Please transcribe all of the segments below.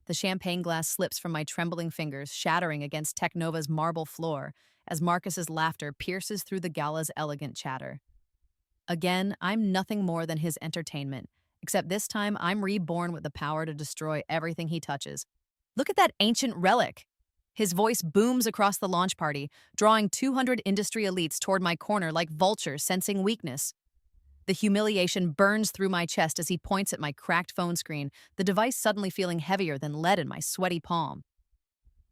The champagne glass slips from my trembling fingers, shattering against Technova's marble floor as Marcus's laughter pierces through the Gala's elegant chatter. Again, I'm nothing more than his entertainment, except this time I'm reborn with the power to destroy everything he touches. Look at that ancient relic! His voice booms across the launch party, drawing 200 industry elites toward my corner like vultures sensing weakness. The humiliation burns through my chest as he points at my cracked phone screen, the device suddenly feeling heavier than lead in my sweaty palm.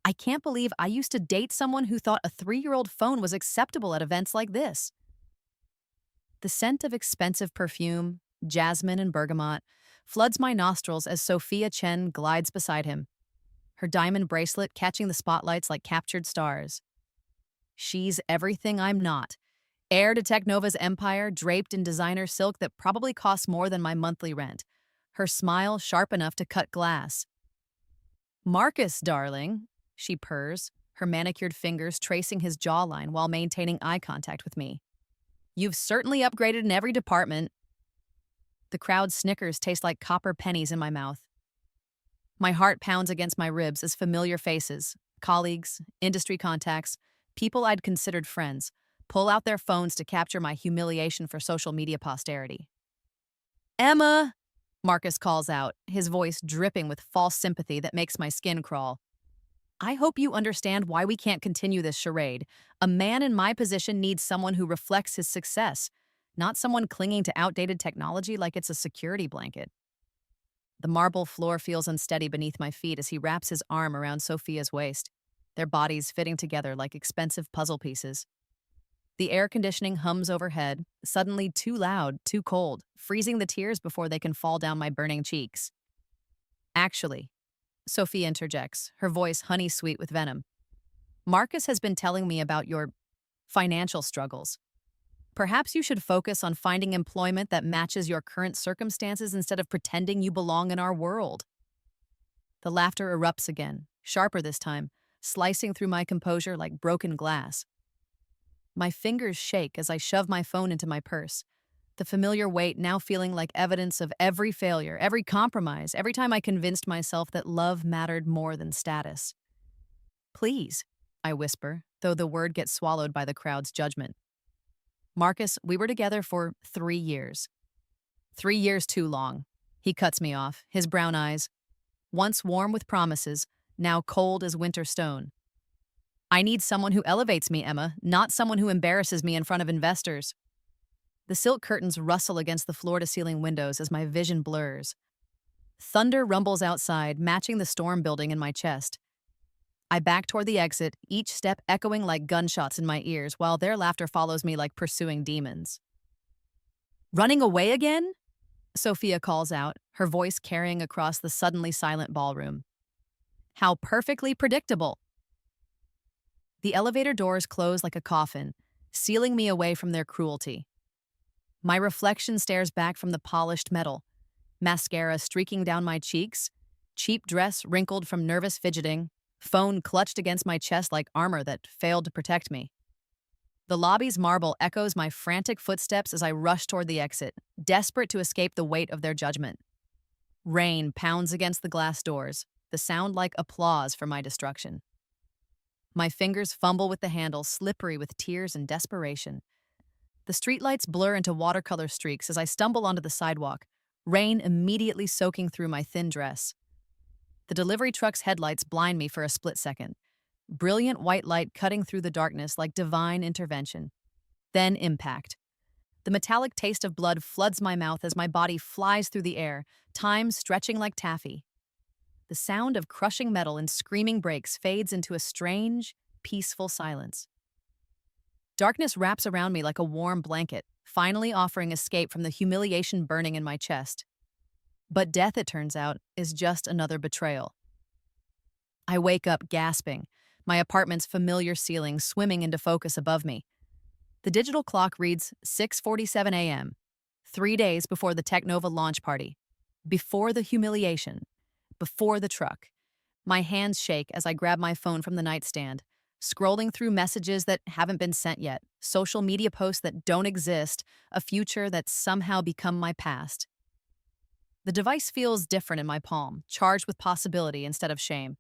I can't believe I used to date someone who thought a 3-year-old phone was acceptable at events like this. The scent of expensive perfume, jasmine and bergamot, floods my nostrils as Sophia Chen glides beside him, her diamond bracelet catching the spotlights like captured stars. She's everything I'm not. Heir to Technova's empire, draped in designer silk that probably costs more than my monthly rent. Her smile sharp enough to cut glass. Marcus, darling, she purrs, her manicured fingers tracing his jawline while maintaining eye contact with me. You've certainly upgraded in every department. The crowd's snickers taste like copper pennies in my mouth. My heart pounds against my ribs as familiar faces, colleagues, industry contacts, people I'd considered friends, pull out their phones to capture my humiliation for social media posterity. Emma! Marcus calls out, his voice dripping with false sympathy that makes my skin crawl. I hope you understand why we can't continue this charade. A man in my position needs someone who reflects his success, not someone clinging to outdated technology like it's a security blanket. The marble floor feels unsteady beneath my feet as he wraps his arm around Sophia's waist, their bodies fitting together like expensive puzzle pieces. The air conditioning hums overhead, suddenly too loud, too cold, freezing the tears before they can fall down my burning cheeks. Actually, Sophia interjects, her voice honey-sweet with venom. Marcus has been telling me about your financial struggles. Perhaps you should focus on finding employment that matches your current circumstances instead of pretending you belong in our world. The laughter erupts again, sharper this time, slicing through my composure like broken glass. My fingers shake as I shove my phone into my purse, the familiar weight now feeling like evidence of every failure, every compromise, every time I convinced myself that love mattered more than status. Please, I whisper, though the word gets swallowed by the crowd's judgment. Marcus, we were together for 3 years. 3 years too long. He cuts me off, his brown eyes, once warm with promises, now cold as winter stone. I need someone who elevates me, Emma, not someone who embarrasses me in front of investors. The silk curtains rustle against the floor-to-ceiling windows as my vision blurs. Thunder rumbles outside, matching the storm building in my chest. I back toward the exit, each step echoing like gunshots in my ears, while their laughter follows me like pursuing demons. Running away again? Sophia calls out, her voice carrying across the suddenly silent ballroom. How perfectly predictable! The elevator doors close like a coffin, sealing me away from their cruelty. My reflection stares back from the polished metal, mascara streaking down my cheeks, cheap dress wrinkled from nervous fidgeting, phone clutched against my chest like armor that failed to protect me. The lobby's marble echoes my frantic footsteps as I rush toward the exit, desperate to escape the weight of their judgment. Rain pounds against the glass doors, the sound like applause for my destruction. My fingers fumble with the handle, slippery with tears and desperation. The streetlights blur into watercolor streaks as I stumble onto the sidewalk, rain immediately soaking through my thin dress. The delivery truck's headlights blind me for a split second, brilliant white light cutting through the darkness like divine intervention. Then impact. The metallic taste of blood floods my mouth as my body flies through the air, time stretching like taffy. The sound of crushing metal and screaming brakes fades into a strange, peaceful silence. Darkness wraps around me like a warm blanket, finally offering escape from the humiliation burning in my chest. But death, it turns out, is just another betrayal. I wake up gasping, my apartment's familiar ceiling swimming into focus above me. The digital clock reads 6:47 a.m., 3 days before the Technova launch party, before the humiliation, before the truck. My hands shake as I grab my phone from the nightstand, scrolling through messages that haven't been sent yet, social media posts that don't exist, a future that's somehow become my past. The device feels different in my palm, charged with possibility instead of shame.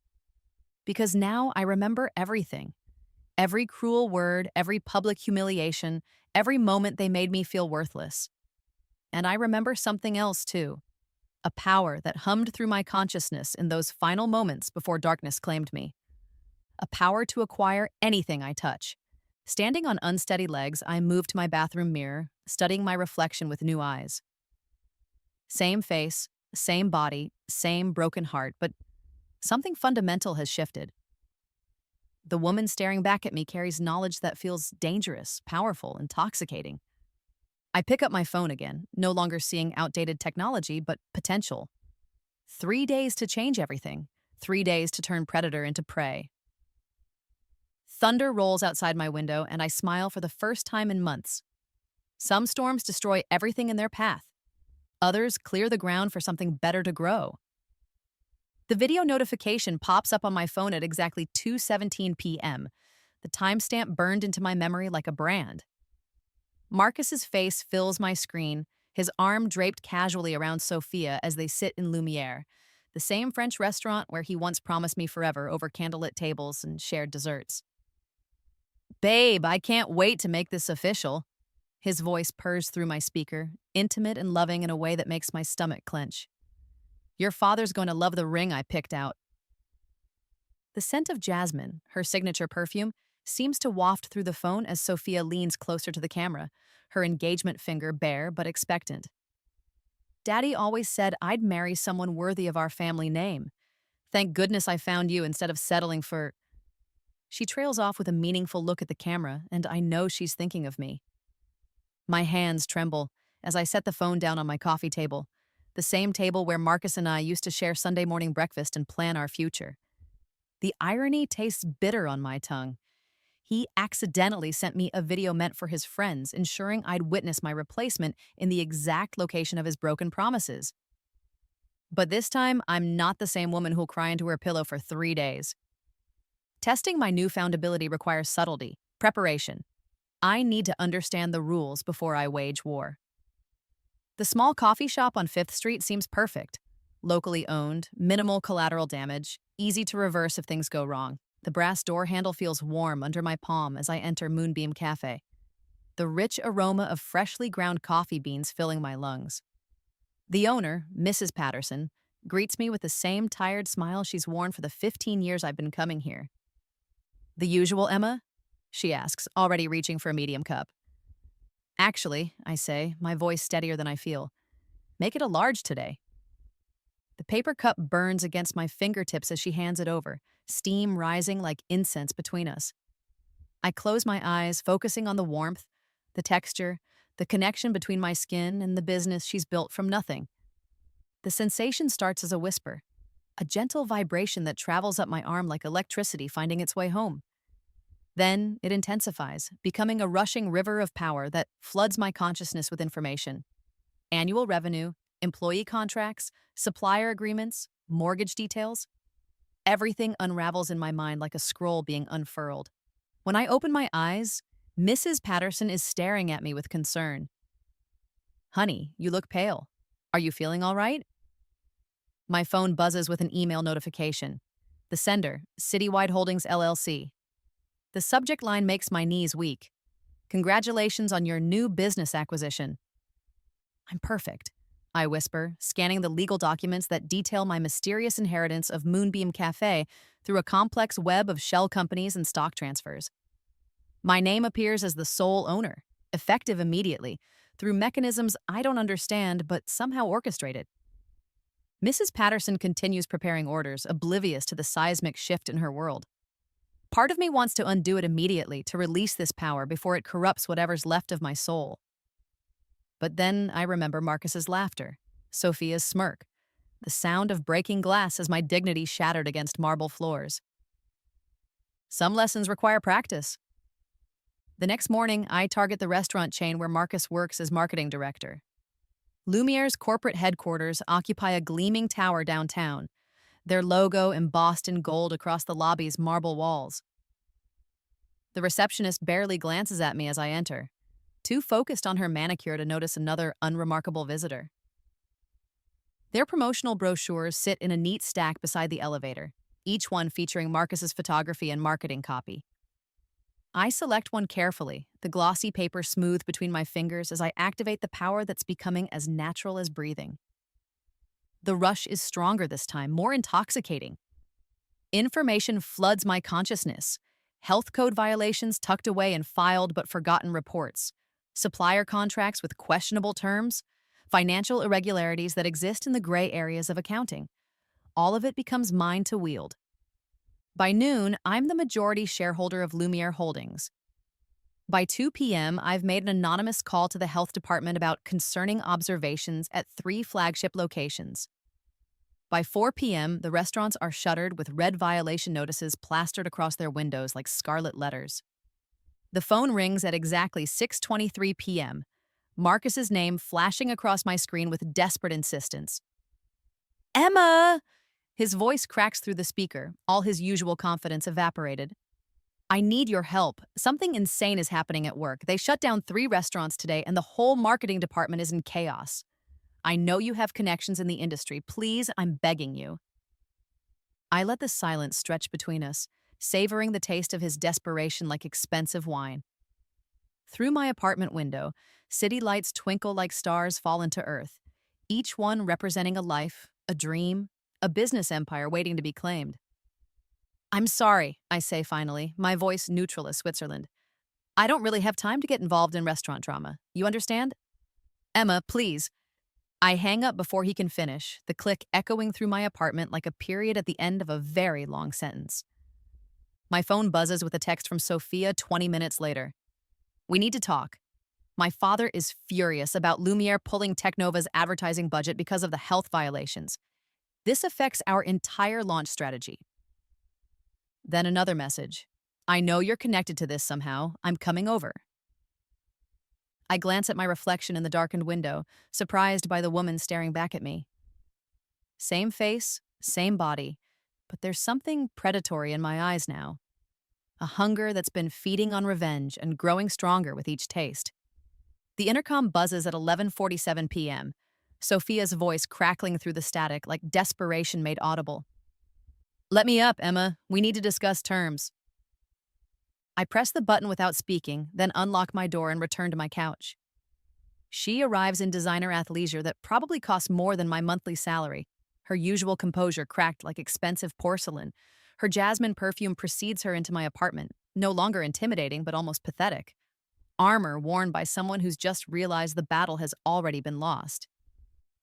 Because now I remember everything. Every cruel word, every public humiliation, every moment they made me feel worthless. And I remember something else too, a power that hummed through my consciousness in those final moments before darkness claimed me. A power to acquire anything I touch. Standing on unsteady legs, I moved to my bathroom mirror, studying my reflection with new eyes. Same face, same body, same broken heart, but something fundamental has shifted. The woman staring back at me carries knowledge that feels dangerous, powerful, intoxicating. I pick up my phone again, no longer seeing outdated technology, but potential. 3 days to change everything. 3 days to turn predator into prey. Thunder rolls outside my window, and I smile for the first time in months. Some storms destroy everything in their path. Others clear the ground for something better to grow. The video notification pops up on my phone at exactly 2:17 p.m., the timestamp burned into my memory like a brand. Marcus's face fills my screen, his arm draped casually around Sophia as they sit in Lumiere, the same French restaurant where he once promised me forever over candlelit tables and shared desserts. "Babe, I can't wait to make this official." His voice purrs through my speaker, intimate and loving in a way that makes my stomach clench. "Your father's going to love the ring I picked out." The scent of jasmine, her signature perfume, seems to waft through the phone as Sophia leans closer to the camera, her engagement finger bare but expectant. "Daddy always said I'd marry someone worthy of our family name. Thank goodness I found you instead of settling for—" She trails off with a meaningful look at the camera, and I know she's thinking of me. My hands tremble as I set the phone down on my coffee table, the same table where Marcus and I used to share Sunday morning breakfast and plan our future. The irony tastes bitter on my tongue. He accidentally sent me a video meant for his friends, ensuring I'd witness my replacement in the exact location of his broken promises. But this time, I'm not the same woman who'll cry into her pillow for 3 days. Testing my newfound ability requires subtlety, preparation. I need to understand the rules before I wage war. The small coffee shop on 5th Street seems perfect. Locally owned, minimal collateral damage, easy to reverse if things go wrong. The brass door handle feels warm under my palm as I enter Moonbeam Cafe. The rich aroma of freshly ground coffee beans filling my lungs. The owner, Mrs. Patterson, greets me with the same tired smile she's worn for the 15 years I've been coming here. "The usual, Emma?" she asks, already reaching for a medium cup. "Actually," I say, my voice steadier than I feel, "make it a large today." The paper cup burns against my fingertips as she hands it over, steam rising like incense between us. I close my eyes, focusing on the warmth, the texture, the connection between my skin and the business she's built from nothing. The sensation starts as a whisper, a gentle vibration that travels up my arm like electricity finding its way home. Then it intensifies, becoming a rushing river of power that floods my consciousness with information. Annual revenue, employee contracts, supplier agreements, mortgage details. Everything unravels in my mind like a scroll being unfurled. When I open my eyes, Mrs. Patterson is staring at me with concern. "Honey, you look pale. Are you feeling all right?" My phone buzzes with an email notification. The sender, Citywide Holdings LLC. The subject line makes my knees weak. "Congratulations on your new business acquisition." "I'm perfect," I whisper, scanning the legal documents that detail my mysterious inheritance of Moonbeam Cafe through a complex web of shell companies and stock transfers. My name appears as the sole owner, effective immediately, through mechanisms I don't understand but somehow orchestrated. Mrs. Patterson continues preparing orders, oblivious to the seismic shift in her world. Part of me wants to undo it immediately, to release this power before it corrupts whatever's left of my soul. But then I remember Marcus's laughter, Sophia's smirk, the sound of breaking glass as my dignity shattered against marble floors. Some lessons require practice. The next morning, I target the restaurant chain where Marcus works as marketing director. Lumiere's corporate headquarters occupy a gleaming tower downtown, their logo embossed in gold across the lobby's marble walls. The receptionist barely glances at me as I enter, too focused on her manicure to notice another unremarkable visitor. Their promotional brochures sit in a neat stack beside the elevator, each one featuring Marcus's photography and marketing copy. I select one carefully, the glossy paper smooth between my fingers as I activate the power that's becoming as natural as breathing. The rush is stronger this time, more intoxicating. Information floods my consciousness. Health code violations tucked away in filed but forgotten reports. Supplier contracts with questionable terms. Financial irregularities that exist in the gray areas of accounting. All of it becomes mine to wield. By noon, I'm the majority shareholder of Lumiere Holdings. By 2 p.m., I've made an anonymous call to the health department about concerning observations at 3 flagship locations. By 4 p.m., the restaurants are shuttered with red violation notices plastered across their windows like scarlet letters. The phone rings at exactly 6:23 p.m., Marcus's name flashing across my screen with desperate insistence. Emma! His voice cracks through the speaker, all his usual confidence evaporated. I need your help. Something insane is happening at work. They shut down 3 restaurants today, and the whole marketing department is in chaos. I know you have connections in the industry. Please, I'm begging you. I let the silence stretch between us, savoring the taste of his desperation like expensive wine. Through my apartment window, city lights twinkle like stars fall into earth, each one representing a life, a dream, a business empire waiting to be claimed. I'm sorry, I say finally, my voice neutral as Switzerland. I don't really have time to get involved in restaurant drama. You understand? Emma, please. I hang up before he can finish, the click echoing through my apartment like a period at the end of a very long sentence. My phone buzzes with a text from Sophia 20 minutes later. We need to talk. My father is furious about Lumiere pulling Technova's advertising budget because of the health violations. This affects our entire launch strategy. Then another message. I know you're connected to this somehow. I'm coming over. I glance at my reflection in the darkened window, surprised by the woman staring back at me. Same face, same body, but there's something predatory in my eyes now. A hunger that's been feeding on revenge and growing stronger with each taste. The intercom buzzes at 11:47 p.m., Sophia's voice crackling through the static like desperation made audible. Let me up, Emma. We need to discuss terms. I press the button without speaking, then unlock my door and return to my couch. She arrives in designer athleisure that probably costs more than my monthly salary, her usual composure cracked like expensive porcelain. Her jasmine perfume precedes her into my apartment, no longer intimidating but almost pathetic. Armor worn by someone who's just realized the battle has already been lost.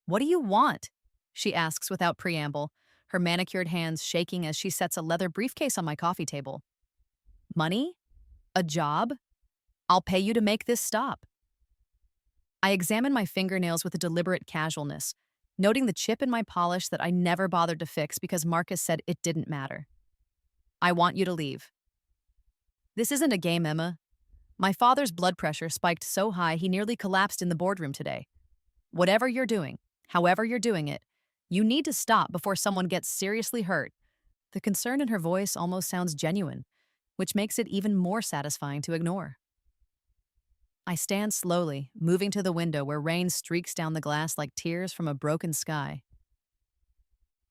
What do you want? She asks without preamble, her manicured hands shaking as she sets a leather briefcase on my coffee table. Money? A job? I'll pay you to make this stop. I examine my fingernails with a deliberate casualness, noting the chip in my polish that I never bothered to fix because Marcus said it didn't matter. I want you to leave. This isn't a game, Emma. My father's blood pressure spiked so high he nearly collapsed in the boardroom today. Whatever you're doing, however you're doing it, you need to stop before someone gets seriously hurt. The concern in her voice almost sounds genuine, which makes it even more satisfying to ignore. I stand slowly, moving to the window where rain streaks down the glass like tears from a broken sky.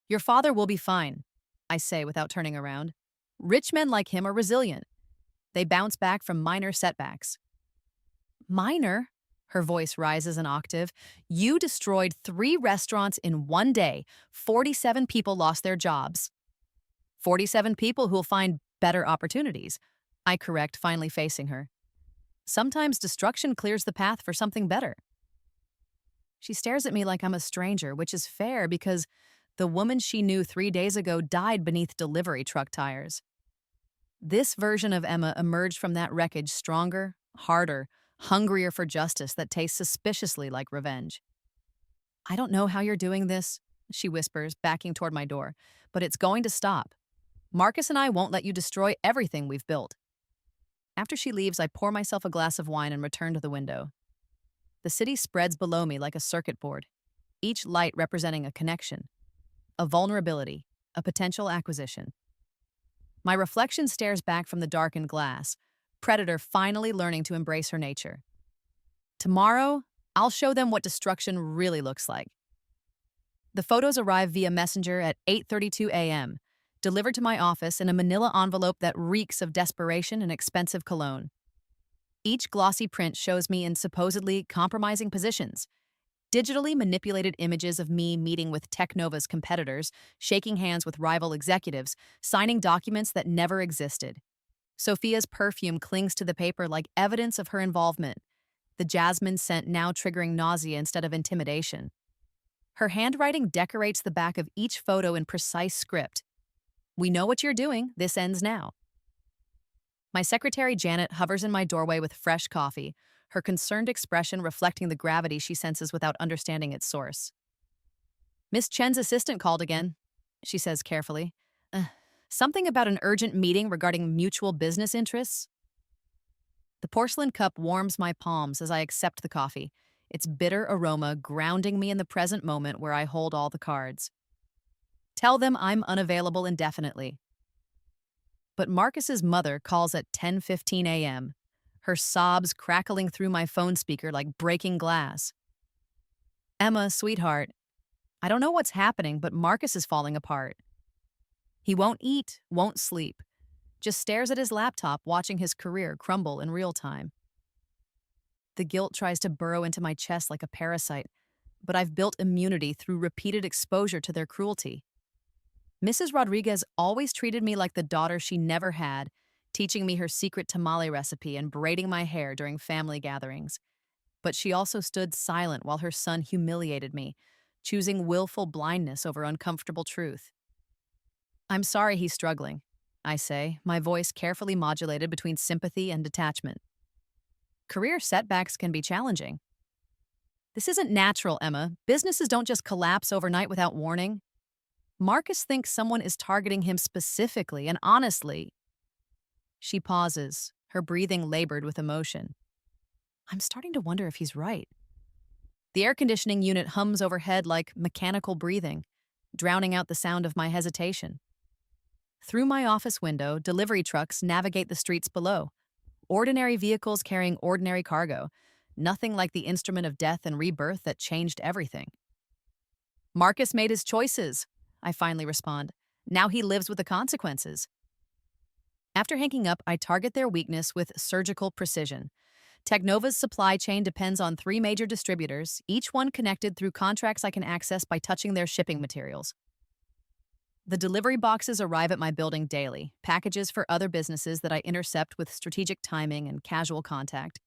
Your father will be fine, I say without turning around. Rich men like him are resilient. They bounce back from minor setbacks. Minor? Her voice rises an octave. You destroyed 3 restaurants in one day. 47 people lost their jobs. 47 people who'll find better opportunities. I correct, finally facing her. Sometimes destruction clears the path for something better. She stares at me like I'm a stranger, which is fair because the woman she knew 3 days ago died beneath delivery truck tires. This version of Emma emerged from that wreckage stronger, harder, hungrier for justice that tastes suspiciously like revenge. I don't know how you're doing this, she whispers, backing toward my door, but it's going to stop. Marcus and I won't let you destroy everything we've built. After she leaves, I pour myself a glass of wine and return to the window. The city spreads below me like a circuit board, each light representing a connection, a vulnerability, a potential acquisition. My reflection stares back from the darkened glass, Predator finally learning to embrace her nature. Tomorrow, I'll show them what destruction really looks like. The photos arrive via messenger at 8:32 a.m., delivered to my office in a manila envelope that reeks of desperation and expensive cologne. Each glossy print shows me in supposedly compromising positions. Digitally manipulated images of me meeting with Technova's competitors, shaking hands with rival executives, signing documents that never existed. Sophia's perfume clings to the paper like evidence of her involvement, the jasmine scent now triggering nausea instead of intimidation. Her handwriting decorates the back of each photo in precise script. "We know what you're doing. This ends now." My secretary Janet hovers in my doorway with fresh coffee, her concerned expression reflecting the gravity she senses without understanding its source. "Miss Chen's assistant called again," she says carefully. Something about an urgent meeting regarding mutual business interests?" The porcelain cup warms my palms as I accept the coffee, its bitter aroma grounding me in the present moment where I hold all the cards. "Tell them I'm unavailable indefinitely." But Marcus's mother calls at 10:15 a.m., her sobs crackling through my phone speaker like breaking glass. "Emma, sweetheart, I don't know what's happening, but Marcus is falling apart. He won't eat, won't sleep, just stares at his laptop watching his career crumble in real time." The guilt tries to burrow into my chest like a parasite, but I've built immunity through repeated exposure to their cruelty. Mrs. Rodriguez always treated me like the daughter she never had, teaching me her secret tamale recipe and braiding my hair during family gatherings. But she also stood silent while her son humiliated me, choosing willful blindness over uncomfortable truth. "I'm sorry he's struggling," I say, my voice carefully modulated between sympathy and detachment. "Career setbacks can be challenging." "This isn't natural, Emma. Businesses don't just collapse overnight without warning." "Marcus thinks someone is targeting him specifically, and honestly—" She pauses, her breathing labored with emotion. I'm starting to wonder if he's right. The air conditioning unit hums overhead like mechanical breathing, drowning out the sound of my hesitation. Through my office window, delivery trucks navigate the streets below. Ordinary vehicles carrying ordinary cargo, nothing like the instrument of death and rebirth that changed everything. "Marcus made his choices," I finally respond. "Now he lives with the consequences." After hanging up, I target their weakness with surgical precision. Technova's supply chain depends on 3 major distributors, each one connected through contracts I can access by touching their shipping materials. The delivery boxes arrive at my building daily, packages for other businesses that I intercept with strategic timing and casual contact.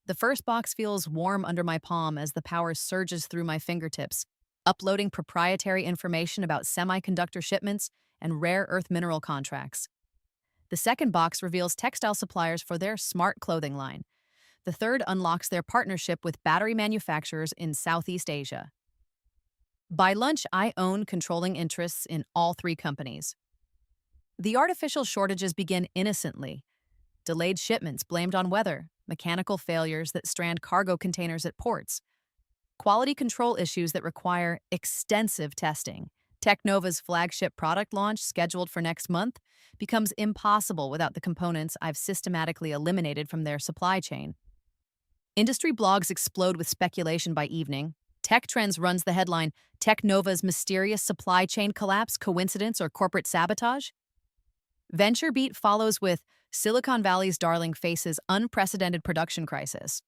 The first box feels warm under my palm as the power surges through my fingertips, uploading proprietary information about semiconductor shipments and rare earth mineral contracts. The second box reveals textile suppliers for their smart clothing line. The third unlocks their partnership with battery manufacturers in Southeast Asia. By lunch, I own controlling interests in all 3 companies. The artificial shortages begin innocently. Delayed shipments blamed on weather, mechanical failures that strand cargo containers at ports, quality control issues that require extensive testing. Technova's flagship product launch, scheduled for next month, becomes impossible without the components I've systematically eliminated from their supply chain. Industry blogs explode with speculation by evening. Tech Trends runs the headline, "Technova's mysterious supply chain collapse, coincidence, or corporate sabotage?" VentureBeat follows with, "Silicon Valley's darling faces unprecedented production crisis."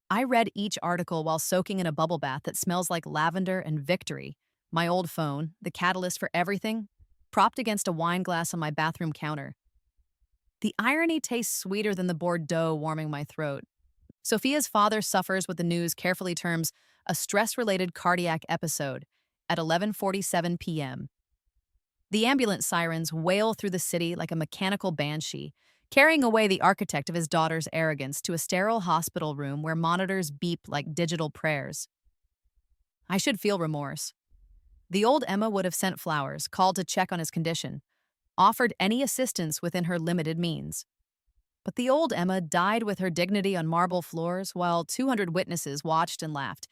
I read each article while soaking in a bubble bath that smells like lavender and victory. My old phone, the catalyst for everything, propped against a wine glass on my bathroom counter. The irony tastes sweeter than the Bordeaux warming my throat. Sophia's father suffers what the news carefully terms a stress-related cardiac episode at 11:47 p.m. The ambulance sirens wail through the city like a mechanical banshee, carrying away the architect of his daughter's arrogance to a sterile hospital room where monitors beep like digital prayers. I should feel remorse. The old Emma would have sent flowers, called to check on his condition, offered any assistance within her limited means. But the old Emma died with her dignity on marble floors while 200 witnesses watched and laughed.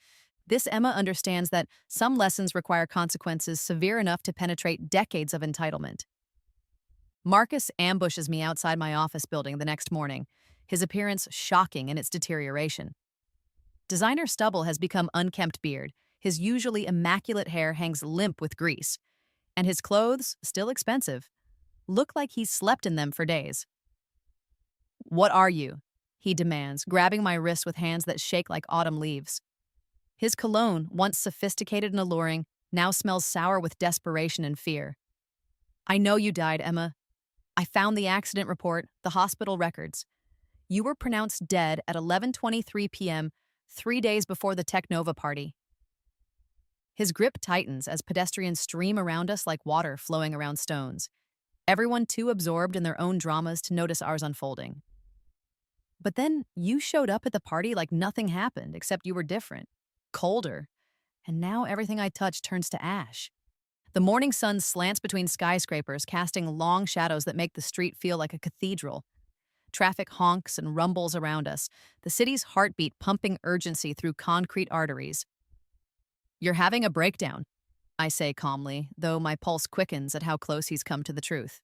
This Emma understands that some lessons require consequences severe enough to penetrate decades of entitlement. Marcus ambushes me outside my office building the next morning, his appearance shocking in its deterioration. Designer stubble has become unkempt beard, His usually immaculate hair hangs limp with grease, and his clothes, still expensive, look like he's slept in them for days. "What are you?" he demands, grabbing my wrist with hands that shake like autumn leaves. His cologne, once sophisticated and alluring, now smells sour with desperation and fear. "I know you died, Emma. I found the accident report, the hospital records. You were pronounced dead at 11:23 p.m., 3 days before the Technova party." His grip tightens as pedestrians stream around us like water flowing around stones, everyone too absorbed in their own dramas to notice ours unfolding. "But then you showed up at the party like nothing happened, except you were different, colder, and now everything I touch turns to ash." The morning sun slants between skyscrapers, casting long shadows that make the street feel like a cathedral. Traffic honks and rumbles around us, the city's heartbeat pumping urgency through concrete arteries. "You're having a breakdown," I say calmly, though my pulse quickens at how close he's come to the truth.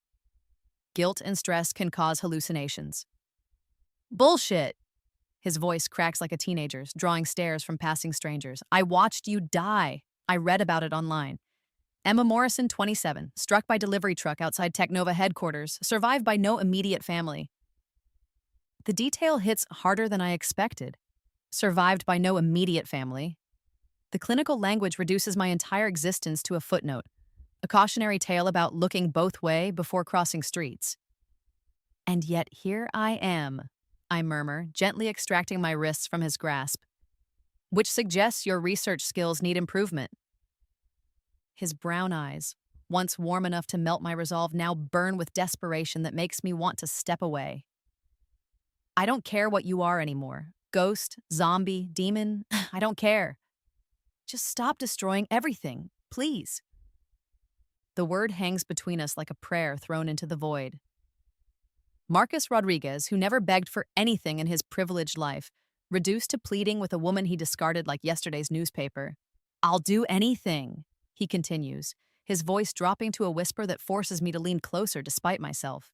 "Guilt and stress can cause hallucinations." "Bullshit!" His voice cracks like a teenager's, drawing stares from passing strangers. "I watched you die. I read about it online. Emma Morrison, 27, struck by delivery truck outside Technova headquarters, survived by no immediate family." The detail hits harder than I expected. Survived by no immediate family. The clinical language reduces my entire existence to a footnote, a cautionary tale about looking both way before crossing streets. "And yet here I am," I murmur, gently extracting my wrists from his grasp. "Which suggests your research skills need improvement." His brown eyes, once warm enough to melt my resolve, now burn with desperation that makes me want to step away. "I don't care what you are anymore. Ghost, zombie, demon, I don't care. Just stop destroying everything, please." The word hangs between us like a prayer thrown into the void. Marcus Rodriguez, who never begged for anything in his privileged life, reduced to pleading with a woman he discarded like yesterday's newspaper. "I'll do anything," he continues, his voice dropping to a whisper that forces me to lean closer despite myself.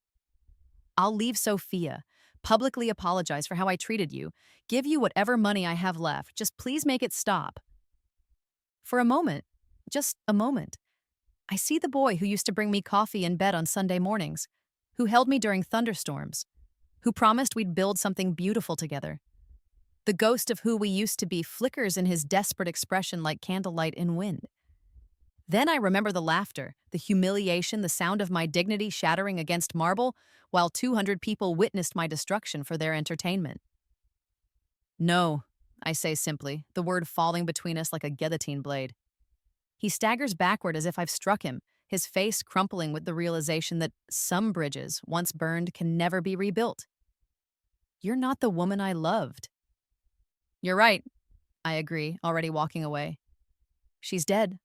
"I'll leave Sophia, publicly apologize for how I treated you, give you whatever money I have left, just please make it stop." For a moment, just a moment, I see the boy who used to bring me coffee in bed on Sunday mornings, who held me during thunderstorms, who promised we'd build something beautiful together. The ghost of who we used to be flickers in his desperate expression like candlelight in wind. Then I remember the laughter, the humiliation, the sound of my dignity shattering against marble, while 200 people witnessed my destruction for their entertainment. "No," I say simply, the word falling between us like a guillotine blade. He staggers backward as if I've struck him, his face crumpling with the realization that some bridges, once burned, can never be rebuilt. "You're not the woman I loved." "You're right," I agree, already walking away. "She's dead."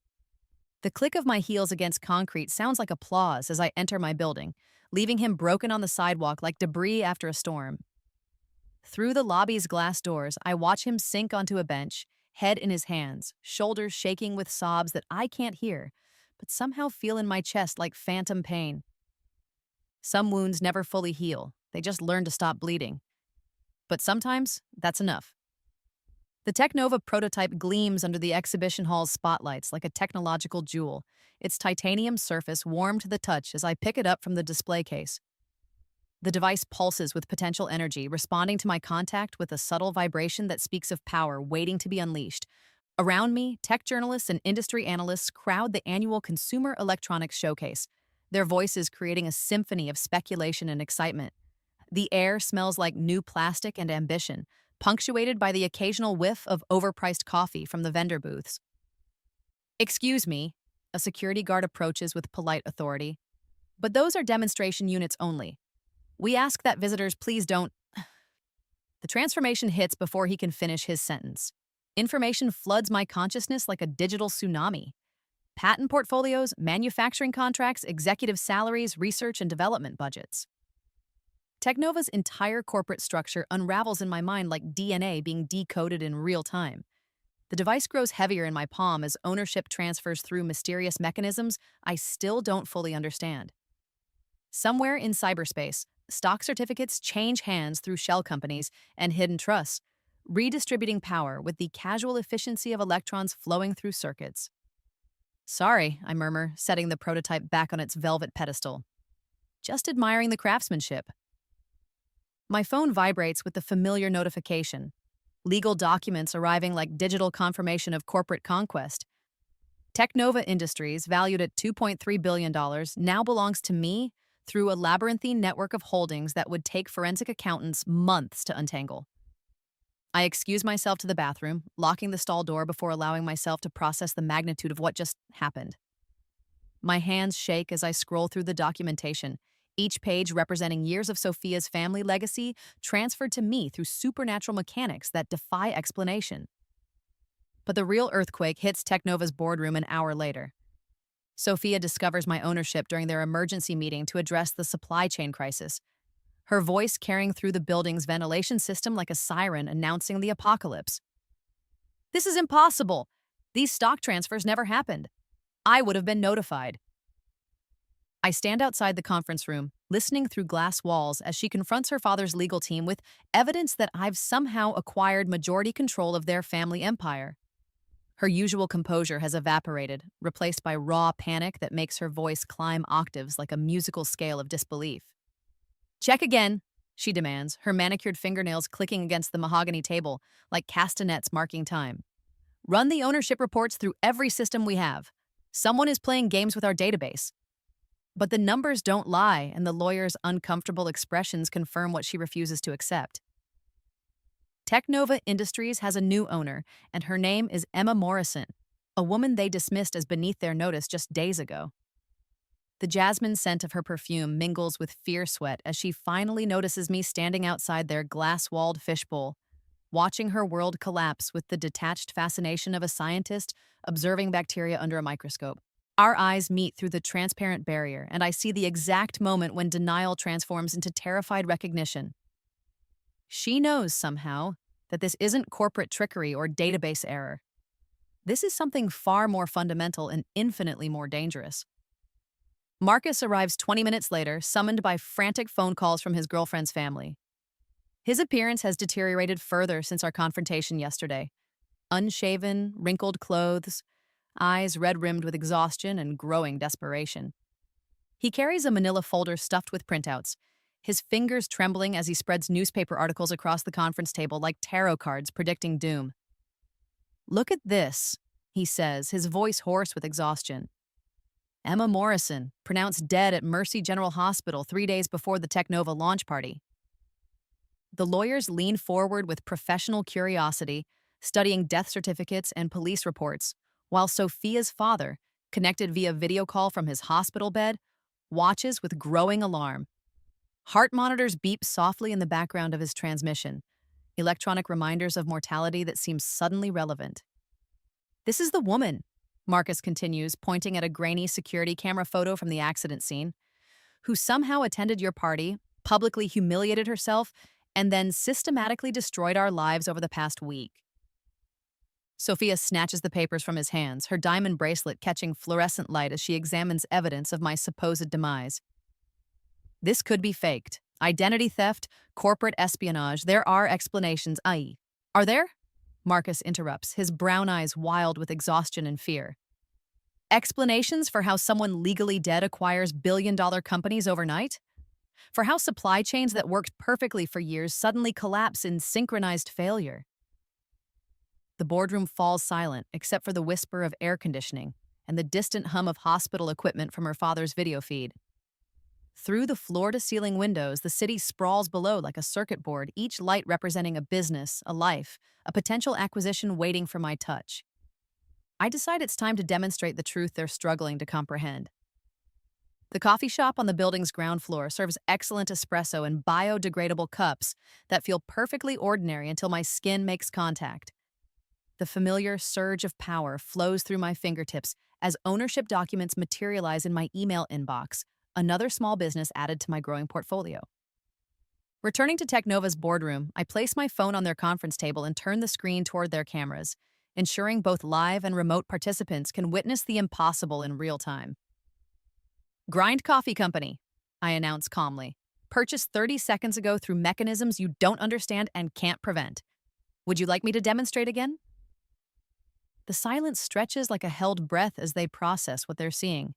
The click of my heels against concrete sounds like applause as I enter my building, leaving him broken on the sidewalk like debris after a storm. Through the lobby's glass doors, I watch him sink onto a bench, head in his hands, shoulders shaking with sobs that I can't hear, but somehow feel in my chest like phantom pain. Some wounds never fully heal, they just learn to stop bleeding. But sometimes, that's enough. The Technova prototype gleams under the exhibition hall's spotlights like a technological jewel, its titanium surface warm to the touch as I pick it up from the display case. The device pulses with potential energy, responding to my contact with a subtle vibration that speaks of power waiting to be unleashed. Around me, tech journalists and industry analysts crowd the annual Consumer Electronics Showcase, their voices creating a symphony of speculation and excitement. The air smells like new plastic and ambition, punctuated by the occasional whiff of overpriced coffee from the vendor booths. "Excuse me," a security guard approaches with polite authority, "but those are demonstration units only. We ask that visitors please don't—" The transformation hits before he can finish his sentence. Information floods my consciousness like a digital tsunami. Patent portfolios, manufacturing contracts, executive salaries, research and development budgets. Technova's entire corporate structure unravels in my mind like DNA being decoded in real time. The device grows heavier in my palm as ownership transfers through mysterious mechanisms I still don't fully understand. Somewhere in cyberspace, stock certificates change hands through shell companies and hidden trusts, redistributing power with the casual efficiency of electrons flowing through circuits. Sorry, I murmur, setting the prototype back on its velvet pedestal. Just admiring the craftsmanship. My phone vibrates with the familiar notification. Legal documents arriving like digital confirmation of corporate conquest. Technova Industries, valued at $2.3 billion, now belongs to me through a labyrinthine network of holdings that would take forensic accountants months to untangle. I excuse myself to the bathroom, locking the stall door before allowing myself to process the magnitude of what just happened. My hands shake as I scroll through the documentation, each page representing years of Sophia's family legacy transferred to me through supernatural mechanics that defy explanation. But the real earthquake hits Technova's boardroom an hour later. Sophia discovers my ownership during their emergency meeting to address the supply chain crisis, her voice carrying through the building's ventilation system like a siren announcing the apocalypse. This is impossible. These stock transfers never happened. I would have been notified. I stand outside the conference room, listening through glass walls as she confronts her father's legal team with evidence that I've somehow acquired majority control of their family empire. Her usual composure has evaporated, replaced by raw panic that makes her voice climb octaves like a musical scale of disbelief. Check again, she demands, her manicured fingernails clicking against the mahogany table like castanets marking time. Run the ownership reports through every system we have. Someone is playing games with our database. But the numbers don't lie, and the lawyer's uncomfortable expressions confirm what she refuses to accept. Technova Industries has a new owner, and her name is Emma Morrison, a woman they dismissed as beneath their notice just days ago. The jasmine scent of her perfume mingles with fear sweat as she finally notices me standing outside their glass-walled fishbowl, watching her world collapse with the detached fascination of a scientist observing bacteria under a microscope. Our eyes meet through the transparent barrier, and I see the exact moment when denial transforms into terrified recognition. She knows somehow that this isn't corporate trickery or database error. This is something far more fundamental and infinitely more dangerous. Marcus arrives 20 minutes later, summoned by frantic phone calls from his girlfriend's family. His appearance has deteriorated further since our confrontation yesterday. Unshaven, wrinkled clothes, eyes red-rimmed with exhaustion and growing desperation. He carries a manila folder stuffed with printouts, his fingers trembling as he spreads newspaper articles across the conference table like tarot cards predicting doom. "Look at this," he says, his voice hoarse with exhaustion. Emma Morrison, pronounced dead at Mercy General Hospital 3 days before the Technova launch party. The lawyers lean forward with professional curiosity, studying death certificates and police reports, while Sophia's father, connected via video call from his hospital bed, watches with growing alarm. Heart monitors beep softly in the background of his transmission, electronic reminders of mortality that seem suddenly relevant. "This is the woman," Marcus continues, pointing at a grainy security camera photo from the accident scene, "who somehow attended your party, publicly humiliated herself, and then systematically destroyed our lives over the past week." Sophia snatches the papers from his hands, her diamond bracelet catching fluorescent light as she examines evidence of my supposed demise. "This could be faked. Identity theft, corporate espionage, there are explanations, i.e. Are there?" Marcus interrupts, his brown eyes wild with exhaustion and fear. "Explanations for how someone legally dead acquires billion-dollar companies overnight? For how supply chains that worked perfectly for years suddenly collapse in synchronized failure?" The boardroom falls silent, except for the whisper of air conditioning and the distant hum of hospital equipment from her father's video feed. Through the floor-to-ceiling windows, the city sprawls below like a circuit board, each light representing a business, a life, a potential acquisition waiting for my touch. I decide it's time to demonstrate the truth they're struggling to comprehend. The coffee shop on the building's ground floor serves excellent espresso in biodegradable cups that feel perfectly ordinary until my skin makes contact. The familiar surge of power flows through my fingertips as ownership documents materialize in my email inbox, another small business added to my growing portfolio. Returning to Technova's boardroom, I place my phone on their conference table and turn the screen toward their cameras, ensuring both live and remote participants can witness the impossible in real time. "Grind Coffee Company," I announce calmly, "purchased 30 seconds ago through mechanisms you don't understand and can't prevent. Would you like me to demonstrate again? The silence stretches like a held breath as they process what they're seeing.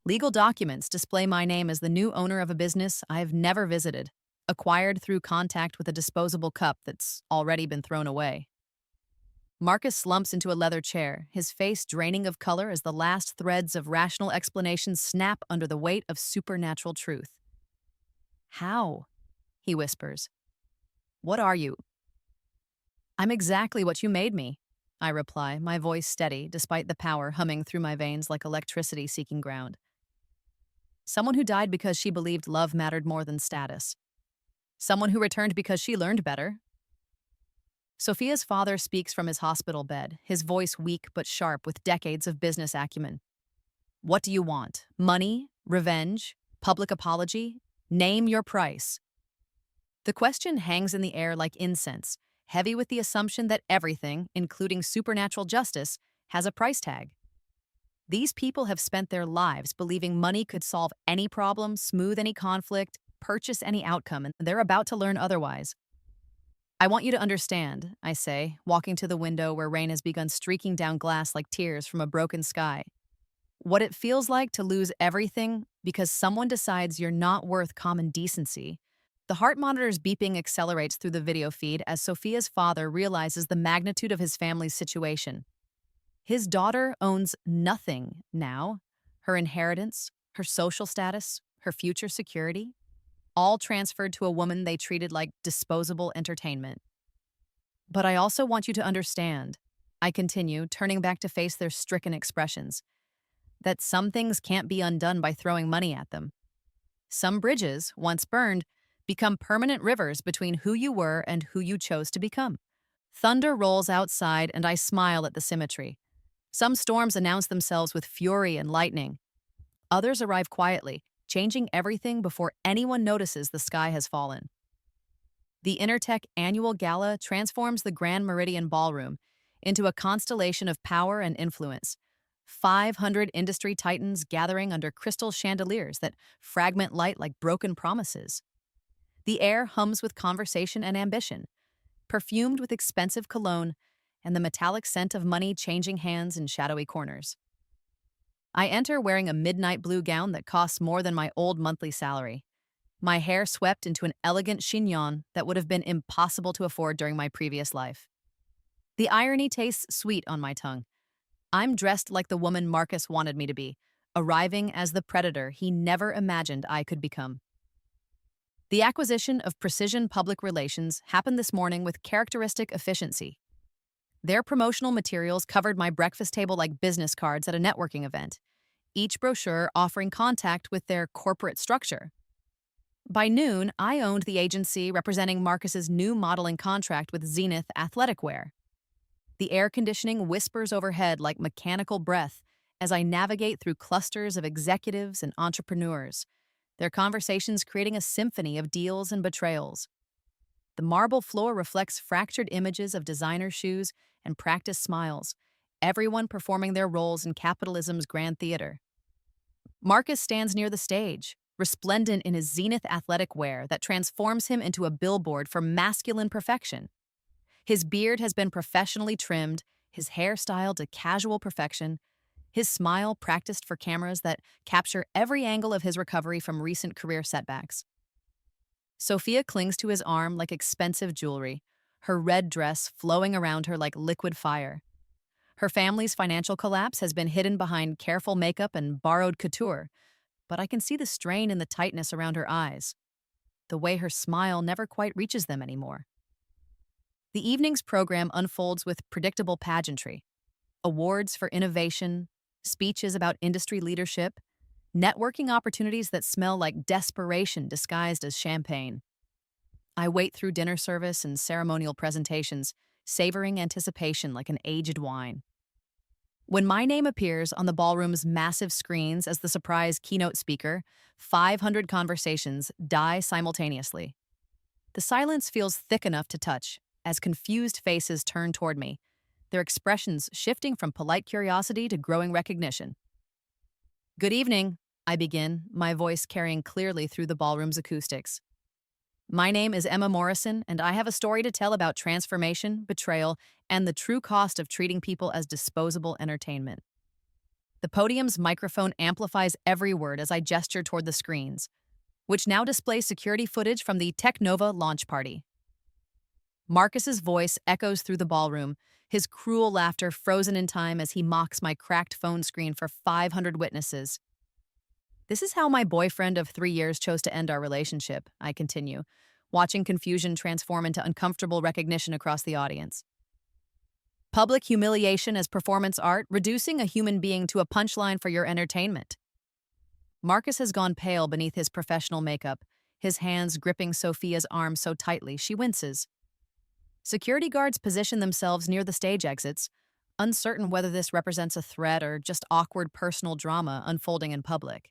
Legal documents display my name as the new owner of a business I've never visited, acquired through contact with a disposable cup that's already been thrown away. Marcus slumps into a leather chair, his face draining of color as the last threads of rational explanation snap under the weight of supernatural truth. How? He whispers. What are you? I'm exactly what you made me, I reply, my voice steady despite the power humming through my veins like electricity seeking ground. Someone who died because she believed love mattered more than status. Someone who returned because she learned better. Sophia's father speaks from his hospital bed, his voice weak but sharp with decades of business acumen. What do you want? Money? Revenge? Public apology? Name your price. The question hangs in the air like incense, heavy with the assumption that everything, including supernatural justice, has a price tag. These people have spent their lives believing money could solve any problem, smooth any conflict, purchase any outcome, and they're about to learn otherwise. I want you to understand, I say, walking to the window where rain has begun streaking down glass like tears from a broken sky. What it feels like to lose everything because someone decides you're not worth common decency. The heart monitor's beeping accelerates through the video feed as Sophia's father realizes the magnitude of his family's situation. His daughter owns nothing now. Her inheritance, her social status, her future security, all transferred to a woman they treated like disposable entertainment. But I also want you to understand, I continue, turning back to face their stricken expressions, that some things can't be undone by throwing money at them. Some bridges, once burned, become permanent rivers between who you were and who you chose to become. Thunder rolls outside and I smile at the symmetry. Some storms announce themselves with fury and lightning. Others arrive quietly, changing everything before anyone notices the sky has fallen. The Intertech annual gala transforms the Grand Meridian Ballroom into a constellation of power and influence. 500 industry titans gathering under crystal chandeliers that fragment light like broken promises. The air hums with conversation and ambition, perfumed with expensive cologne and the metallic scent of money changing hands in shadowy corners. I enter wearing a midnight blue gown that costs more than my old monthly salary. My hair swept into an elegant chignon that would have been impossible to afford during my previous life. The irony tastes sweet on my tongue. I'm dressed like the woman Marcus wanted me to be, arriving as the predator he never imagined I could become. The acquisition of Precision Public Relations happened this morning with characteristic efficiency. Their promotional materials covered my breakfast table like business cards at a networking event, each brochure offering contact with their corporate structure. By noon, I owned the agency representing Marcus's new modeling contract with Zenith Athletic Wear. The air conditioning whispers overhead like mechanical breath as I navigate through clusters of executives and entrepreneurs, their conversations creating a symphony of deals and betrayals. The marble floor reflects fractured images of designer shoes and practiced smiles, everyone performing their roles in capitalism's grand theater. Marcus stands near the stage, resplendent in his Zenith athletic wear that transforms him into a billboard for masculine perfection. His beard has been professionally trimmed, his hair styled to casual perfection, his smile practiced for cameras that capture every angle of his recovery from recent career setbacks. Sophia clings to his arm like expensive jewelry, her red dress flowing around her like liquid fire. Her family's financial collapse has been hidden behind careful makeup and borrowed couture, but I can see the strain in the tightness around her eyes, the way her smile never quite reaches them anymore. The evening's program unfolds with predictable pageantry, awards for innovation, speeches about industry leadership, networking opportunities that smell like desperation disguised as champagne. I wait through dinner service and ceremonial presentations, savoring anticipation like an aged wine. When my name appears on the ballroom's massive screens as the surprise keynote speaker, 500 conversations die simultaneously. The silence feels thick enough to touch as confused faces turn toward me, their expressions shifting from polite curiosity to growing recognition. Good evening, I begin, my voice carrying clearly through the ballroom's acoustics. My name is Emma Morrison, and I have a story to tell about transformation, betrayal, and the true cost of treating people as disposable entertainment. The podium's microphone amplifies every word as I gesture toward the screens, which now display security footage from the Technova launch party. Marcus's voice echoes through the ballroom, his cruel laughter frozen in time as he mocks my cracked phone screen for 500 witnesses. This is how my boyfriend of 3 years chose to end our relationship, I continue, watching confusion transform into uncomfortable recognition across the audience. Public humiliation as performance art, reducing a human being to a punchline for your entertainment. Marcus has gone pale beneath his professional makeup, his hands gripping Sophia's arm so tightly she winces. Security guards position themselves near the stage exits, uncertain whether this represents a threat or just awkward personal drama unfolding in public.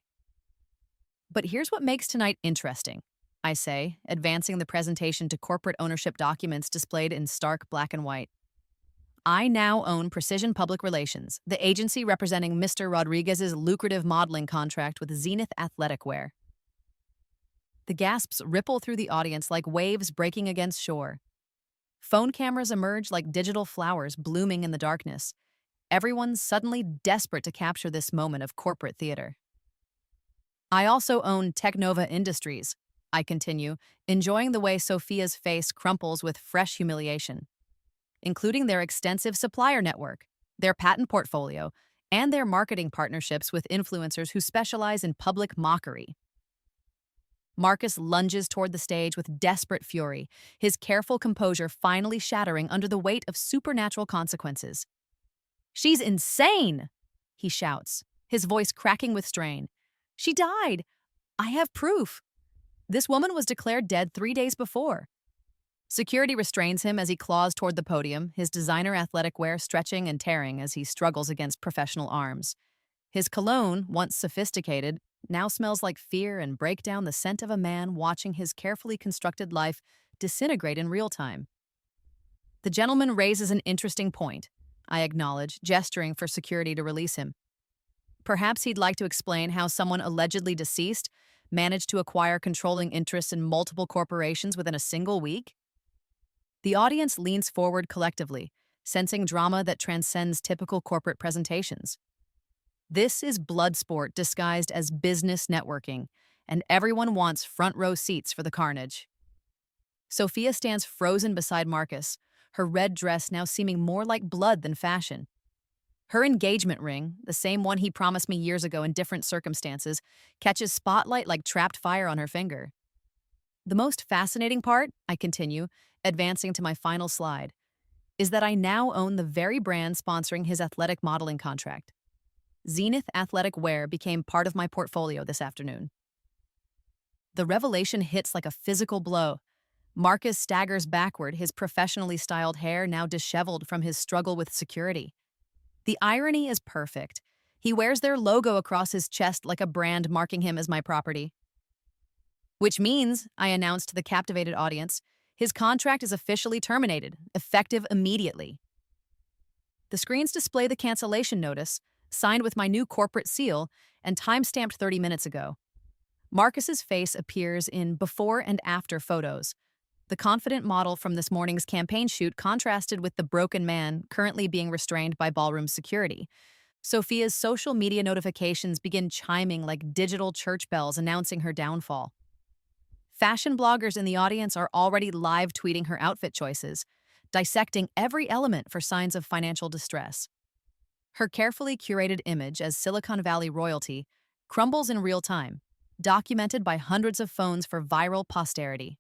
But here's what makes tonight interesting, I say, advancing the presentation to corporate ownership documents displayed in stark black and white. I now own Precision Public Relations, the agency representing Mr. Rodriguez's lucrative modeling contract with Zenith Athletic Wear. The gasps ripple through the audience like waves breaking against shore. Phone cameras emerge like digital flowers blooming in the darkness. Everyone's suddenly desperate to capture this moment of corporate theater. I also own Technova Industries, I continue, enjoying the way Sophia's face crumples with fresh humiliation, including their extensive supplier network, their patent portfolio, and their marketing partnerships with influencers who specialize in public mockery. Marcus lunges toward the stage with desperate fury, his careful composure finally shattering under the weight of supernatural consequences. "She's insane!" he shouts, his voice cracking with strain. "She died! I have proof! This woman was declared dead 3 days before." Security restrains him as he claws toward the podium, his designer athletic wear stretching and tearing as he struggles against professional arms. His cologne, once sophisticated, now smells like fear and breakdown, the scent of a man watching his carefully constructed life disintegrate in real time. The gentleman raises an interesting point, I acknowledge, gesturing for security to release him. Perhaps he'd like to explain how someone allegedly deceased managed to acquire controlling interests in multiple corporations within a single week? The audience leans forward collectively, sensing drama that transcends typical corporate presentations. This is blood sport disguised as business networking, and everyone wants front row seats for the carnage. Sophia stands frozen beside Marcus, her red dress now seeming more like blood than fashion. Her engagement ring, the same one he promised me years ago in different circumstances, catches spotlight like trapped fire on her finger. The most fascinating part, I continue, advancing to my final slide, is that I now own the very brand sponsoring his athletic modeling contract. Zenith Athletic Wear became part of my portfolio this afternoon. The revelation hits like a physical blow. Marcus staggers backward, his professionally styled hair now disheveled from his struggle with security. The irony is perfect. He wears their logo across his chest like a brand marking him as my property. Which means, I announced to the captivated audience, his contract is officially terminated, effective immediately. The screens display the cancellation notice, signed with my new corporate seal and time-stamped 30 minutes ago. Marcus's face appears in before and after photos. The confident model from this morning's campaign shoot contrasted with the broken man currently being restrained by ballroom security. Sophia's social media notifications begin chiming like digital church bells announcing her downfall. Fashion bloggers in the audience are already live tweeting her outfit choices, dissecting every element for signs of financial distress. Her carefully curated image as Silicon Valley royalty crumbles in real time, documented by hundreds of phones for viral posterity.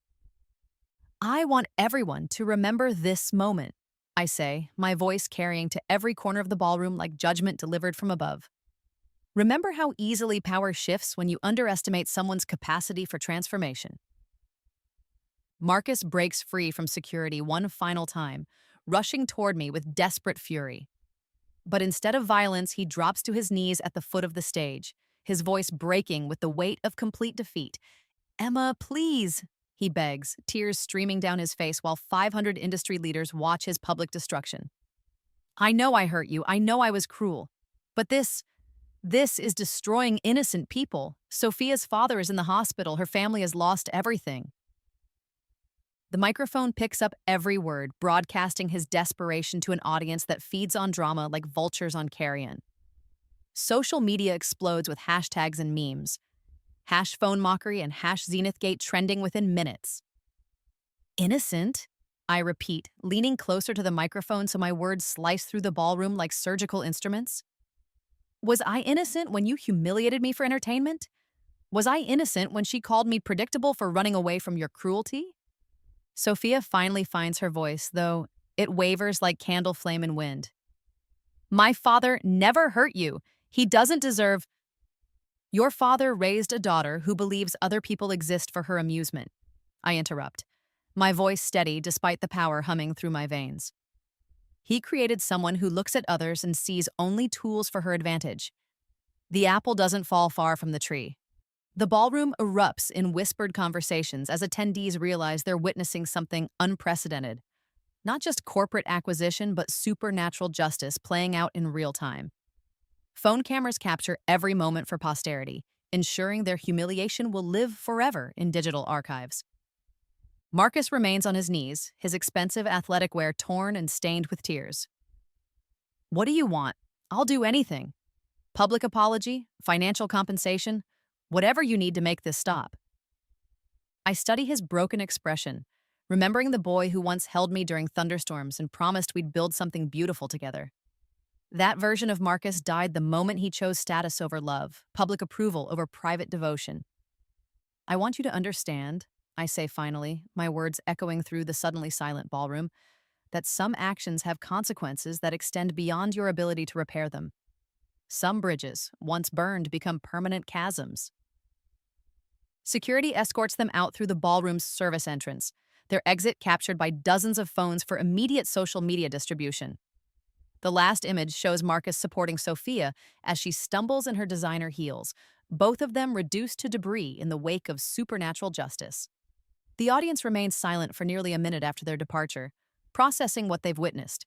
I want everyone to remember this moment, I say, my voice carrying to every corner of the ballroom like judgment delivered from above. Remember how easily power shifts when you underestimate someone's capacity for transformation. Marcus breaks free from security one final time, rushing toward me with desperate fury. But instead of violence, he drops to his knees at the foot of the stage, his voice breaking with the weight of complete defeat. "Emma, please," he begs, tears streaming down his face while 500 industry leaders watch his public destruction. "I know I hurt you. I know I was cruel. But this is destroying innocent people. Sophia's father is in the hospital. Her family has lost everything." The microphone picks up every word, broadcasting his desperation to an audience that feeds on drama like vultures on carrion. Social media explodes with hashtags and memes. Hash phone mockery and hash Zenithgate trending within minutes. Innocent? I repeat, leaning closer to the microphone so my words slice through the ballroom like surgical instruments. Was I innocent when you humiliated me for entertainment? Was I innocent when she called me predictable for running away from your cruelty? Sophia finally finds her voice, though it wavers like candle flame in wind. My father never hurt you. He doesn't deserve. Your father raised a daughter who believes other people exist for her amusement. I interrupt, my voice steady despite the power humming through my veins. He created someone who looks at others and sees only tools for her advantage. The apple doesn't fall far from the tree. The ballroom erupts in whispered conversations as attendees realize they're witnessing something unprecedented. Not just corporate acquisition, but supernatural justice playing out in real time. Phone cameras capture every moment for posterity, ensuring their humiliation will live forever in digital archives. Marcus remains on his knees, his expensive athletic wear torn and stained with tears. What do you want? I'll do anything. Public apology, financial compensation, whatever you need to make this stop. I study his broken expression, remembering the boy who once held me during thunderstorms and promised we'd build something beautiful together. That version of Marcus died the moment he chose status over love, public approval over private devotion. I want you to understand, I say finally, my words echoing through the suddenly silent ballroom, that some actions have consequences that extend beyond your ability to repair them. Some bridges, once burned, become permanent chasms. Security escorts them out through the ballroom's service entrance, their exit captured by dozens of phones for immediate social media distribution. The last image shows Marcus supporting Sophia as she stumbles in her designer heels, both of them reduced to debris in the wake of supernatural justice. The audience remains silent for nearly a minute after their departure, processing what they've witnessed.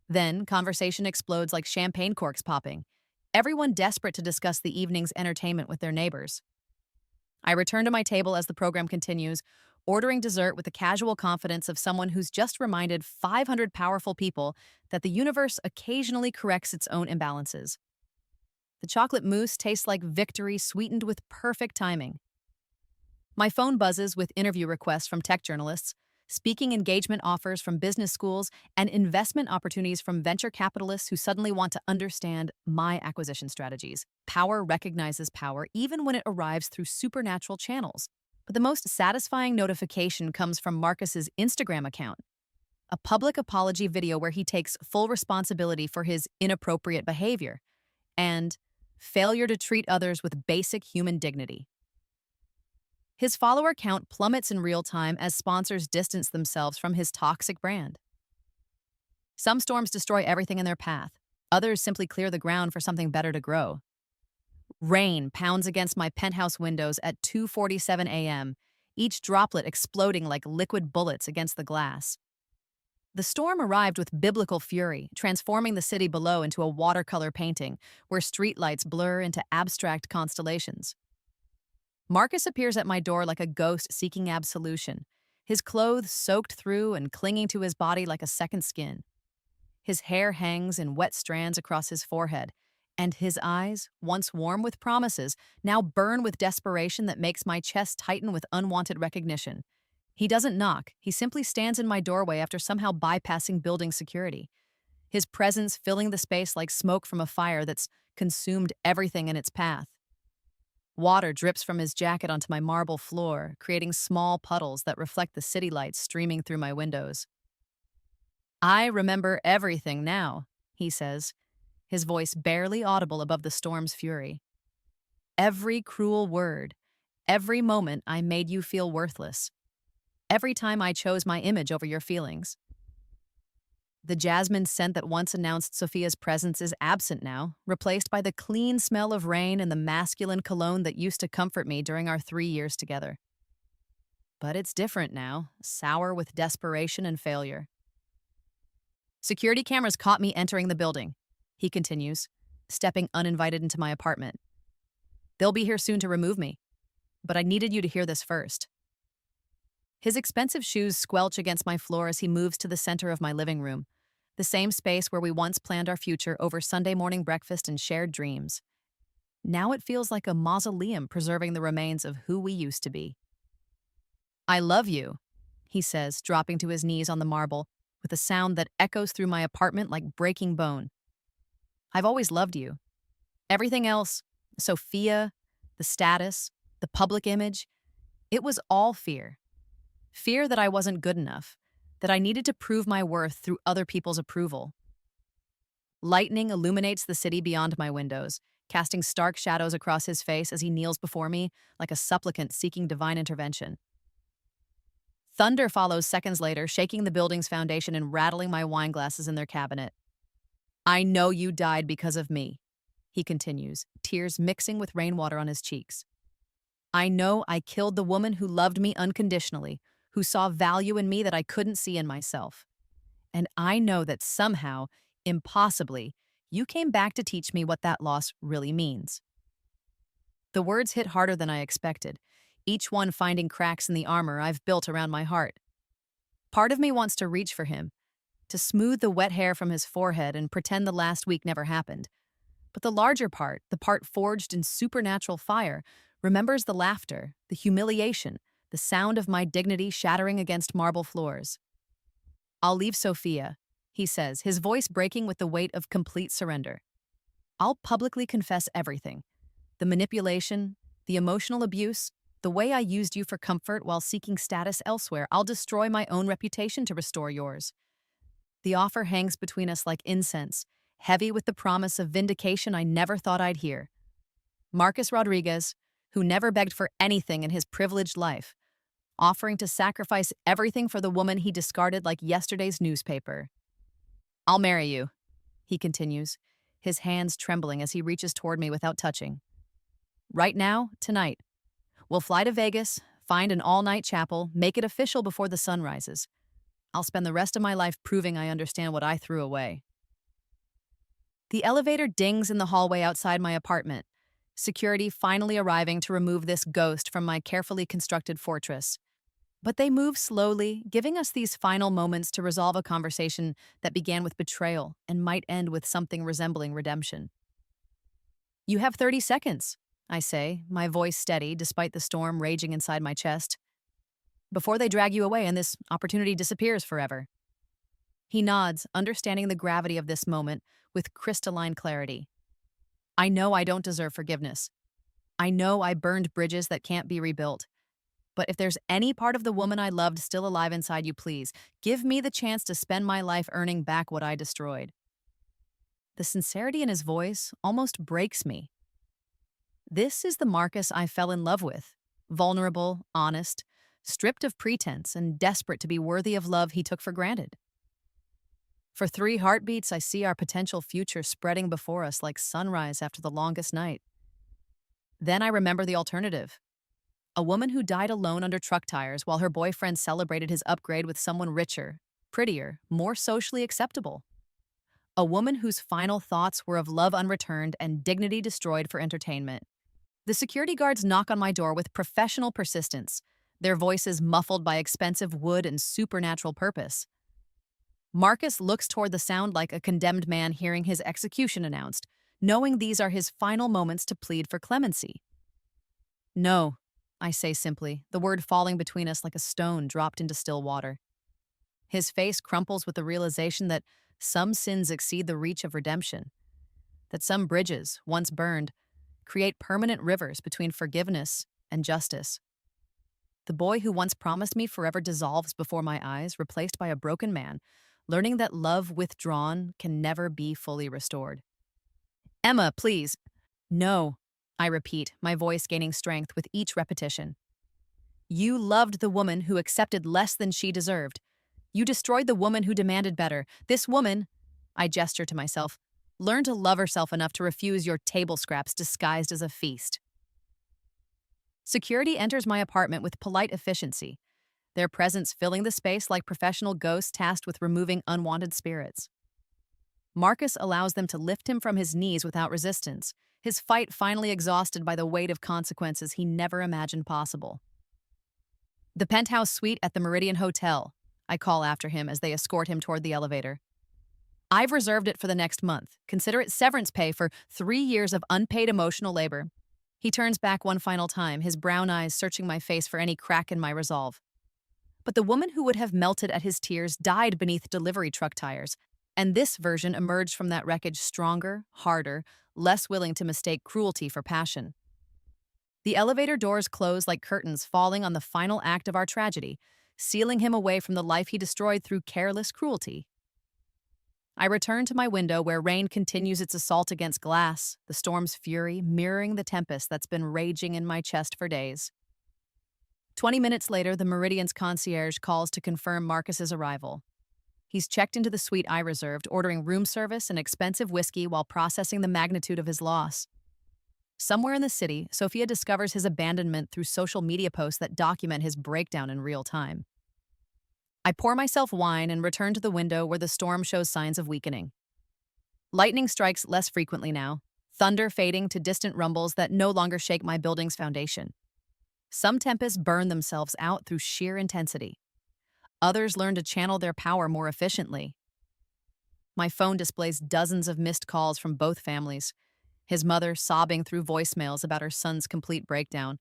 Then, conversation explodes like champagne corks popping, everyone desperate to discuss the evening's entertainment with their neighbors. I return to my table as the program continues, ordering dessert with the casual confidence of someone who's just reminded 500 powerful people that the universe occasionally corrects its own imbalances. The chocolate mousse tastes like victory sweetened with perfect timing. My phone buzzes with interview requests from tech journalists, speaking engagement offers from business schools, and investment opportunities from venture capitalists who suddenly want to understand my acquisition strategies. Power recognizes power even when it arrives through supernatural channels. But the most satisfying notification comes from Marcus's Instagram account, a public apology video where he takes full responsibility for his inappropriate behavior and failure to treat others with basic human dignity. His follower count plummets in real time as sponsors distance themselves from his toxic brand. Some storms destroy everything in their path. Others simply clear the ground for something better to grow. Rain pounds against my penthouse windows at 2:47 a.m., each droplet exploding like liquid bullets against the glass. The storm arrived with biblical fury, transforming the city below into a watercolor painting where streetlights blur into abstract constellations. Marcus appears at my door like a ghost seeking absolution, his clothes soaked through and clinging to his body like a second skin. His hair hangs in wet strands across his forehead, and his eyes, once warm with promises, now burn with desperation that makes my chest tighten with unwanted recognition. He doesn't knock, he simply stands in my doorway after somehow bypassing building security, his presence filling the space like smoke from a fire that's consumed everything in its path. Water drips from his jacket onto my marble floor, creating small puddles that reflect the city lights streaming through my windows. I remember everything now, he says, his voice barely audible above the storm's fury. Every cruel word, every moment I made you feel worthless, every time I chose my image over your feelings. The jasmine scent that once announced Sophia's presence is absent now, replaced by the clean smell of rain and the masculine cologne that used to comfort me during our 3 years together. But it's different now, sour with desperation and failure. Security cameras caught me entering the building, he continues, stepping uninvited into my apartment. They'll be here soon to remove me, but I needed you to hear this first. His expensive shoes squelch against my floor as he moves to the center of my living room, the same space where we once planned our future over Sunday morning breakfast and shared dreams. Now it feels like a mausoleum preserving the remains of who we used to be. "I love you," he says, dropping to his knees on the marble, with a sound that echoes through my apartment like breaking bone. "I've always loved you. Everything else, Sophia, the status, the public image, it was all fear. Fear that I wasn't good enough, that I needed to prove my worth through other people's approval." Lightning illuminates the city beyond my windows, casting stark shadows across his face as he kneels before me like a supplicant seeking divine intervention. Thunder follows seconds later, shaking the building's foundation and rattling my wine glasses in their cabinet. "I know you died because of me," he continues, tears mixing with rainwater on his cheeks. "I know I killed the woman who loved me unconditionally, who saw value in me that I couldn't see in myself. And I know that somehow, impossibly, you came back to teach me what that loss really means." The words hit harder than I expected, each one finding cracks in the armor I've built around my heart. Part of me wants to reach for him, to smooth the wet hair from his forehead and pretend the last week never happened. But the larger part, the part forged in supernatural fire, remembers the laughter, the humiliation, the sound of my dignity shattering against marble floors. "I'll leave Sophia," he says, his voice breaking with the weight of complete surrender. "I'll publicly confess everything. The manipulation, the emotional abuse, the way I used you for comfort while seeking status elsewhere. I'll destroy my own reputation to restore yours." The offer hangs between us like incense, heavy with the promise of vindication I never thought I'd hear. Marcus Rodriguez, who never begged for anything in his privileged life, offering to sacrifice everything for the woman he discarded like yesterday's newspaper. "I'll marry you," he continues, his hands trembling as he reaches toward me without touching. "Right now, tonight. We'll fly to Vegas, find an all-night chapel, make it official before the sun rises. I'll spend the rest of my life proving I understand what I threw away." The elevator dings in the hallway outside my apartment, security finally arriving to remove this ghost from my carefully constructed fortress. But they move slowly, giving us these final moments to resolve a conversation that began with betrayal and might end with something resembling redemption. "You have 30 seconds, I say, my voice steady despite the storm raging inside my chest, "before they drag you away and this opportunity disappears forever." He nods, understanding the gravity of this moment with crystalline clarity. "I know I don't deserve forgiveness. I know I burned bridges that can't be rebuilt. But if there's any part of the woman I loved still alive inside you, please, give me the chance to spend my life earning back what I destroyed." The sincerity in his voice almost breaks me. This is the Marcus I fell in love with, vulnerable, honest, stripped of pretense, and desperate to be worthy of love he took for granted. For 3 heartbeats, I see our potential future spreading before us like sunrise after the longest night. Then I remember the alternative. A woman who died alone under truck tires while her boyfriend celebrated his upgrade with someone richer, prettier, more socially acceptable. A woman whose final thoughts were of love unreturned and dignity destroyed for entertainment. The security guards knock on my door with professional persistence, their voices muffled by expensive wood and supernatural purpose. Marcus looks toward the sound like a condemned man hearing his execution announced, knowing these are his final moments to plead for clemency. "No," I say simply, the word falling between us like a stone dropped into still water. His face crumples with the realization that some sins exceed the reach of redemption, that some bridges, once burned, create permanent rivers between forgiveness and justice. The boy who once promised me forever dissolves before my eyes, replaced by a broken man, learning that love withdrawn can never be fully restored. "Emma, please." "No," I repeat, my voice gaining strength with each repetition. "You loved the woman who accepted less than she deserved. You destroyed the woman who demanded better. This woman," I gesture to myself, "learned to love herself enough to refuse your table scraps disguised as a feast." Security enters my apartment with polite efficiency, their presence filling the space like professional ghosts tasked with removing unwanted spirits. Marcus allows them to lift him from his knees without resistance, his fight finally exhausted by the weight of consequences he never imagined possible. The penthouse suite at the Meridian Hotel, I call after him as they escort him toward the elevator. I've reserved it for the next month. Consider it severance pay for 3 years of unpaid emotional labor. He turns back one final time, his brown eyes searching my face for any crack in my resolve. But the woman who would have melted at his tears died beneath delivery truck tires, and this version emerged from that wreckage stronger, harder, less willing to mistake cruelty for passion. The elevator doors close like curtains falling on the final act of our tragedy, sealing him away from the life he destroyed through careless cruelty. I return to my window where rain continues its assault against glass, the storm's fury mirroring the tempest that's been raging in my chest for days. 20 minutes later, the Meridian's concierge calls to confirm Marcus's arrival. He's checked into the suite I reserved, ordering room service and expensive whiskey while processing the magnitude of his loss. Somewhere in the city, Sophia discovers his abandonment through social media posts that document his breakdown in real time. I pour myself wine and return to the window where the storm shows signs of weakening. Lightning strikes less frequently now, thunder fading to distant rumbles that no longer shake my building's foundation. Some tempests burn themselves out through sheer intensity. Others learn to channel their power more efficiently. My phone displays dozens of missed calls from both families. His mother sobbing through voicemails about her son's complete breakdown.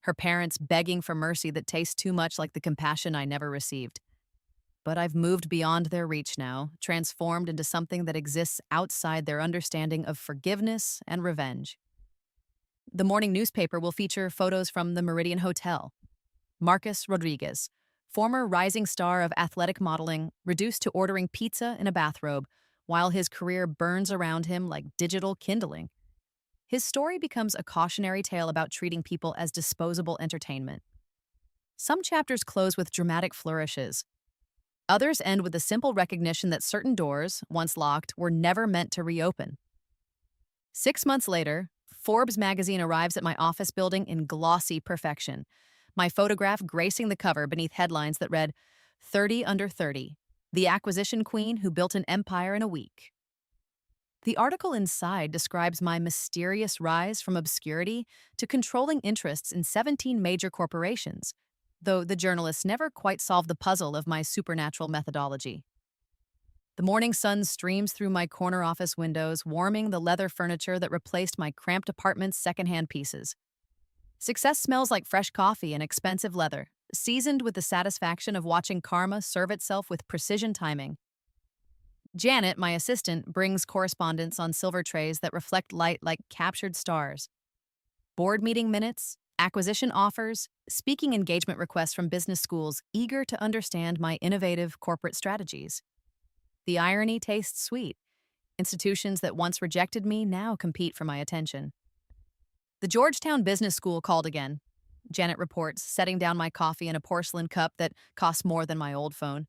Her parents begging for mercy that tastes too much like the compassion I never received. But I've moved beyond their reach now, transformed into something that exists outside their understanding of forgiveness and revenge. The morning newspaper will feature photos from the Meridian Hotel. Marcus Rodriguez, former rising star of athletic modeling, reduced to ordering pizza in a bathrobe, while his career burns around him like digital kindling. His story becomes a cautionary tale about treating people as disposable entertainment. Some chapters close with dramatic flourishes. Others end with the simple recognition that certain doors, once locked, were never meant to reopen. 6 months later, Forbes magazine arrives at my office building in glossy perfection, my photograph gracing the cover beneath headlines that read, 30 under 30, the acquisition queen who built an empire in a week. The article inside describes my mysterious rise from obscurity to controlling interests in 17 major corporations, though the journalists never quite solved the puzzle of my supernatural methodology. The morning sun streams through my corner office windows, warming the leather furniture that replaced my cramped apartment's secondhand pieces. Success smells like fresh coffee and expensive leather, seasoned with the satisfaction of watching karma serve itself with precision timing. Janet, my assistant, brings correspondence on silver trays that reflect light like captured stars. Board meeting minutes, acquisition offers, speaking engagement requests from business schools eager to understand my innovative corporate strategies. The irony tastes sweet. Institutions that once rejected me now compete for my attention. The Georgetown Business School called again, Janet reports, setting down my coffee in a porcelain cup that costs more than my old phone.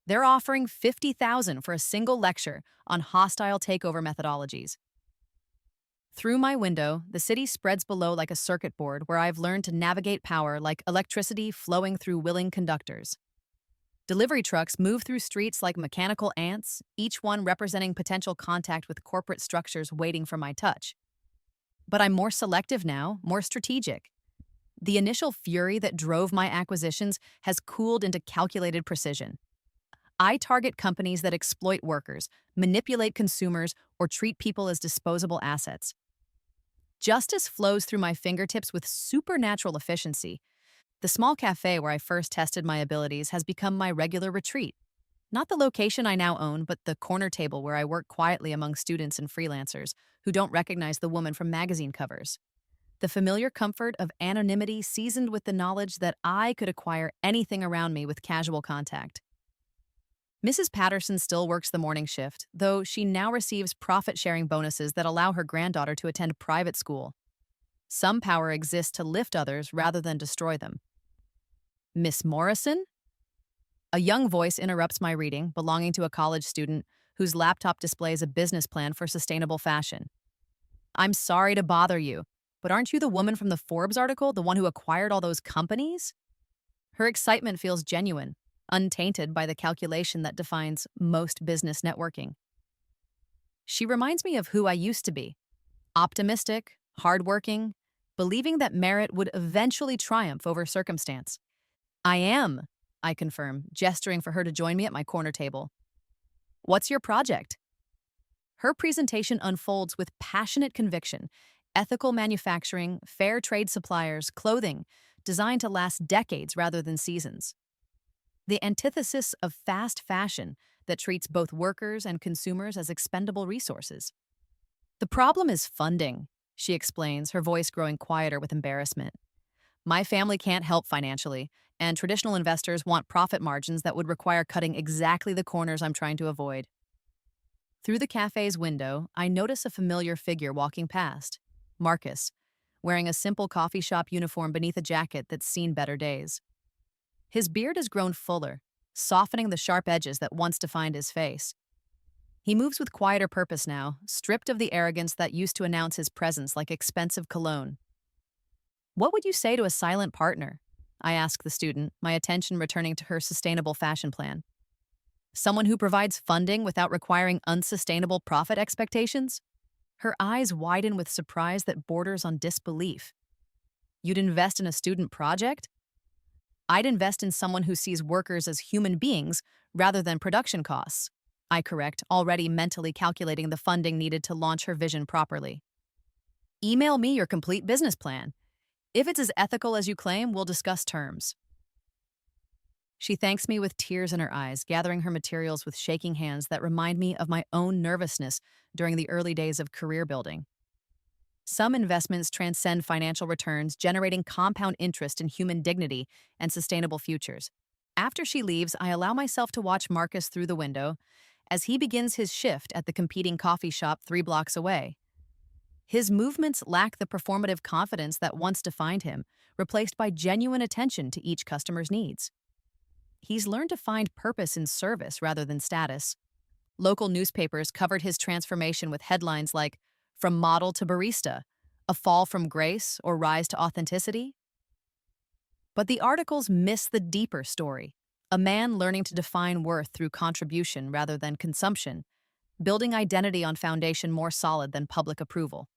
They're offering $50,000 for a single lecture on hostile takeover methodologies. Through my window, the city spreads below like a circuit board where I've learned to navigate power like electricity flowing through willing conductors. Delivery trucks move through streets like mechanical ants, each one representing potential contact with corporate structures waiting for my touch. But I'm more selective now, more strategic. The initial fury that drove my acquisitions has cooled into calculated precision. I target companies that exploit workers, manipulate consumers, or treat people as disposable assets. Justice flows through my fingertips with supernatural efficiency. The small cafe where I first tested my abilities has become my regular retreat. Not the location I now own, but the corner table where I work quietly among students and freelancers who don't recognize the woman from magazine covers. The familiar comfort of anonymity seasoned with the knowledge that I could acquire anything around me with casual contact. Mrs. Patterson still works the morning shift, though she now receives profit-sharing bonuses that allow her granddaughter to attend private school. Some power exists to lift others rather than destroy them. Miss Morrison? A young voice interrupts my reading, belonging to a college student whose laptop displays a business plan for sustainable fashion. I'm sorry to bother you, but aren't you the woman from the Forbes article, the one who acquired all those companies? Her excitement feels genuine, untainted by the calculation that defines most business networking. She reminds me of who I used to be. Optimistic, hardworking, believing that merit would eventually triumph over circumstance. I am, I confirm, gesturing for her to join me at my corner table. What's your project? Her presentation unfolds with passionate conviction: ethical manufacturing, fair trade suppliers, clothing, designed to last decades rather than seasons. The antithesis of fast fashion that treats both workers and consumers as expendable resources. The problem is funding, she explains, her voice growing quieter with embarrassment. My family can't help financially, and traditional investors want profit margins that would require cutting exactly the corners I'm trying to avoid. Through the cafe's window, I notice a familiar figure walking past: Marcus, wearing a simple coffee shop uniform beneath a jacket that's seen better days. His beard has grown fuller, softening the sharp edges that once defined his face. He moves with quieter purpose now, stripped of the arrogance that used to announce his presence like expensive cologne. What would you say to a silent partner? I ask the student, my attention returning to her sustainable fashion plan. Someone who provides funding without requiring unsustainable profit expectations? Her eyes widen with surprise that borders on disbelief. You'd invest in a student project? I'd invest in someone who sees workers as human beings rather than production costs, I correct, already mentally calculating the funding needed to launch her vision properly. Email me your complete business plan. If it's as ethical as you claim, we'll discuss terms. She thanks me with tears in her eyes, gathering her materials with shaking hands that remind me of my own nervousness during the early days of career building. Some investments transcend financial returns, generating compound interest in human dignity and sustainable futures. After she leaves, I allow myself to watch Marcus through the window as he begins his shift at the competing coffee shop 3 blocks away. His movements lack the performative confidence that once defined him, replaced by genuine attention to each customer's needs. He's learned to find purpose in service rather than status. Local newspapers covered his transformation with headlines like, "From model to barista, a fall from grace or rise to authenticity?" But the articles miss the deeper story: a man learning to define worth through contribution rather than consumption, building identity on foundation more solid than public approval.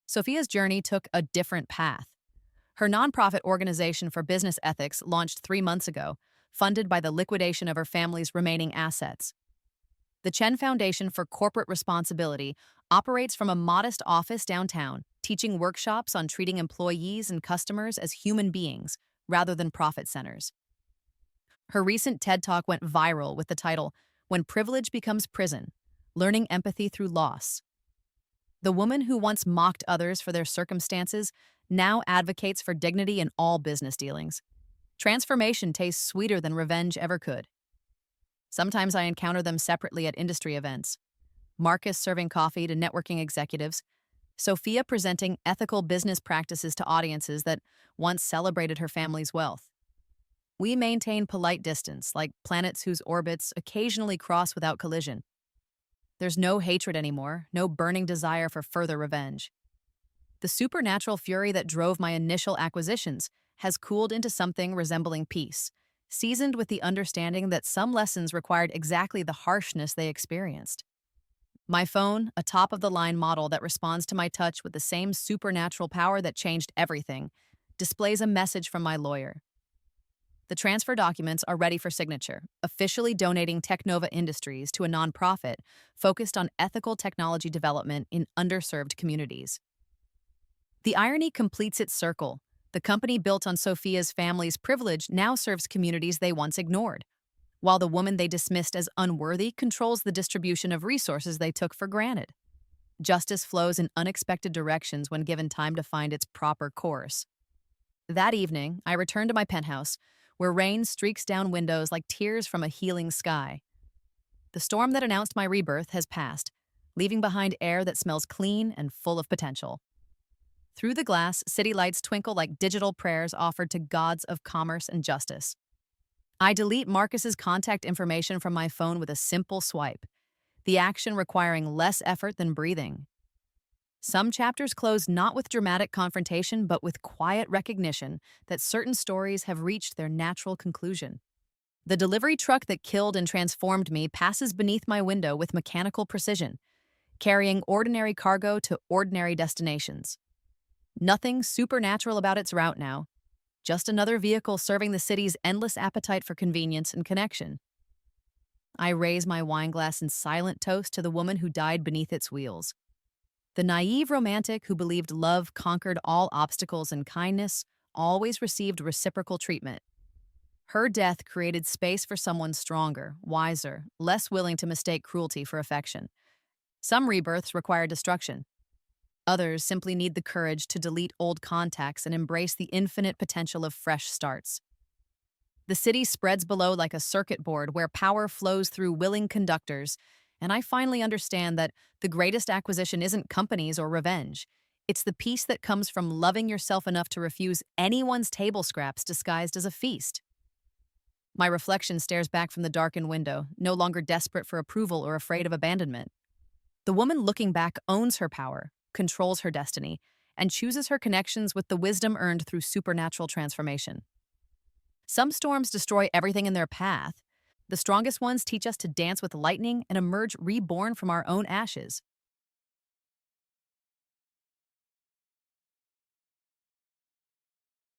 Sophia's journey took a different path. Her nonprofit organization for business ethics launched 3 months ago, funded by the liquidation of her family's remaining assets. The Chen Foundation for Corporate Responsibility operates from a modest office downtown, teaching workshops on treating employees and customers as human beings rather than profit centers. Her recent TED Talk went viral with the title, "When Privilege Becomes Prison: Learning Empathy Through Loss." The woman who once mocked others for their circumstances now advocates for dignity in all business dealings. Transformation tastes sweeter than revenge ever could. Sometimes I encounter them separately at industry events: Marcus serving coffee to networking executives, Sophia presenting ethical business practices to audiences that once celebrated her family's wealth. We maintain polite distance, like planets whose orbits occasionally cross without collision. There's no hatred anymore, no burning desire for further revenge. The supernatural fury that drove my initial acquisitions has cooled into something resembling peace, seasoned with the understanding that some lessons required exactly the harshness they experienced. My phone, a top-of-the-line model that responds to my touch with the same supernatural power that changed everything, displays a message from my lawyer. The transfer documents are ready for signature, officially donating Technova Industries to a nonprofit focused on ethical technology development in underserved communities. The irony completes its circle. The company built on Sophia's family's privilege now serves communities they once ignored, while the woman they dismissed as unworthy controls the distribution of resources they took for granted. Justice flows in unexpected directions when given time to find its proper course. That evening, I return to my penthouse, where rain streaks down windows like tears from a healing sky. The storm that announced my rebirth has passed, leaving behind air that smells clean and full of potential. Through the glass, city lights twinkle like digital prayers offered to gods of commerce and justice. I delete Marcus's contact information from my phone with a simple swipe, the action requiring less effort than breathing. Some chapters close not with dramatic confrontation, but with quiet recognition that certain stories have reached their natural conclusion. The delivery truck that killed and transformed me passes beneath my window with mechanical precision, carrying ordinary cargo to ordinary destinations. Nothing supernatural about its route now, just another vehicle serving the city's endless appetite for convenience and connection. I raise my wineglass in silent toast to the woman who died beneath its wheels. The naive romantic who believed love conquered all obstacles and kindness always received reciprocal treatment. Her death created space for someone stronger, wiser, less willing to mistake cruelty for affection. Some rebirths require destruction. Others simply need the courage to delete old contacts and embrace the infinite potential of fresh starts. The city spreads below like a circuit board where power flows through willing conductors, and I finally understand that the greatest acquisition isn't companies or revenge. It's the peace that comes from loving yourself enough to refuse anyone's table scraps disguised as a feast. My reflection stares back from the darkened window, no longer desperate for approval or afraid of abandonment. The woman looking back owns her power, controls her destiny, and chooses her connections with the wisdom earned through supernatural transformation. Some storms destroy everything in their path. The strongest ones teach us to dance with lightning and emerge reborn from our own ashes.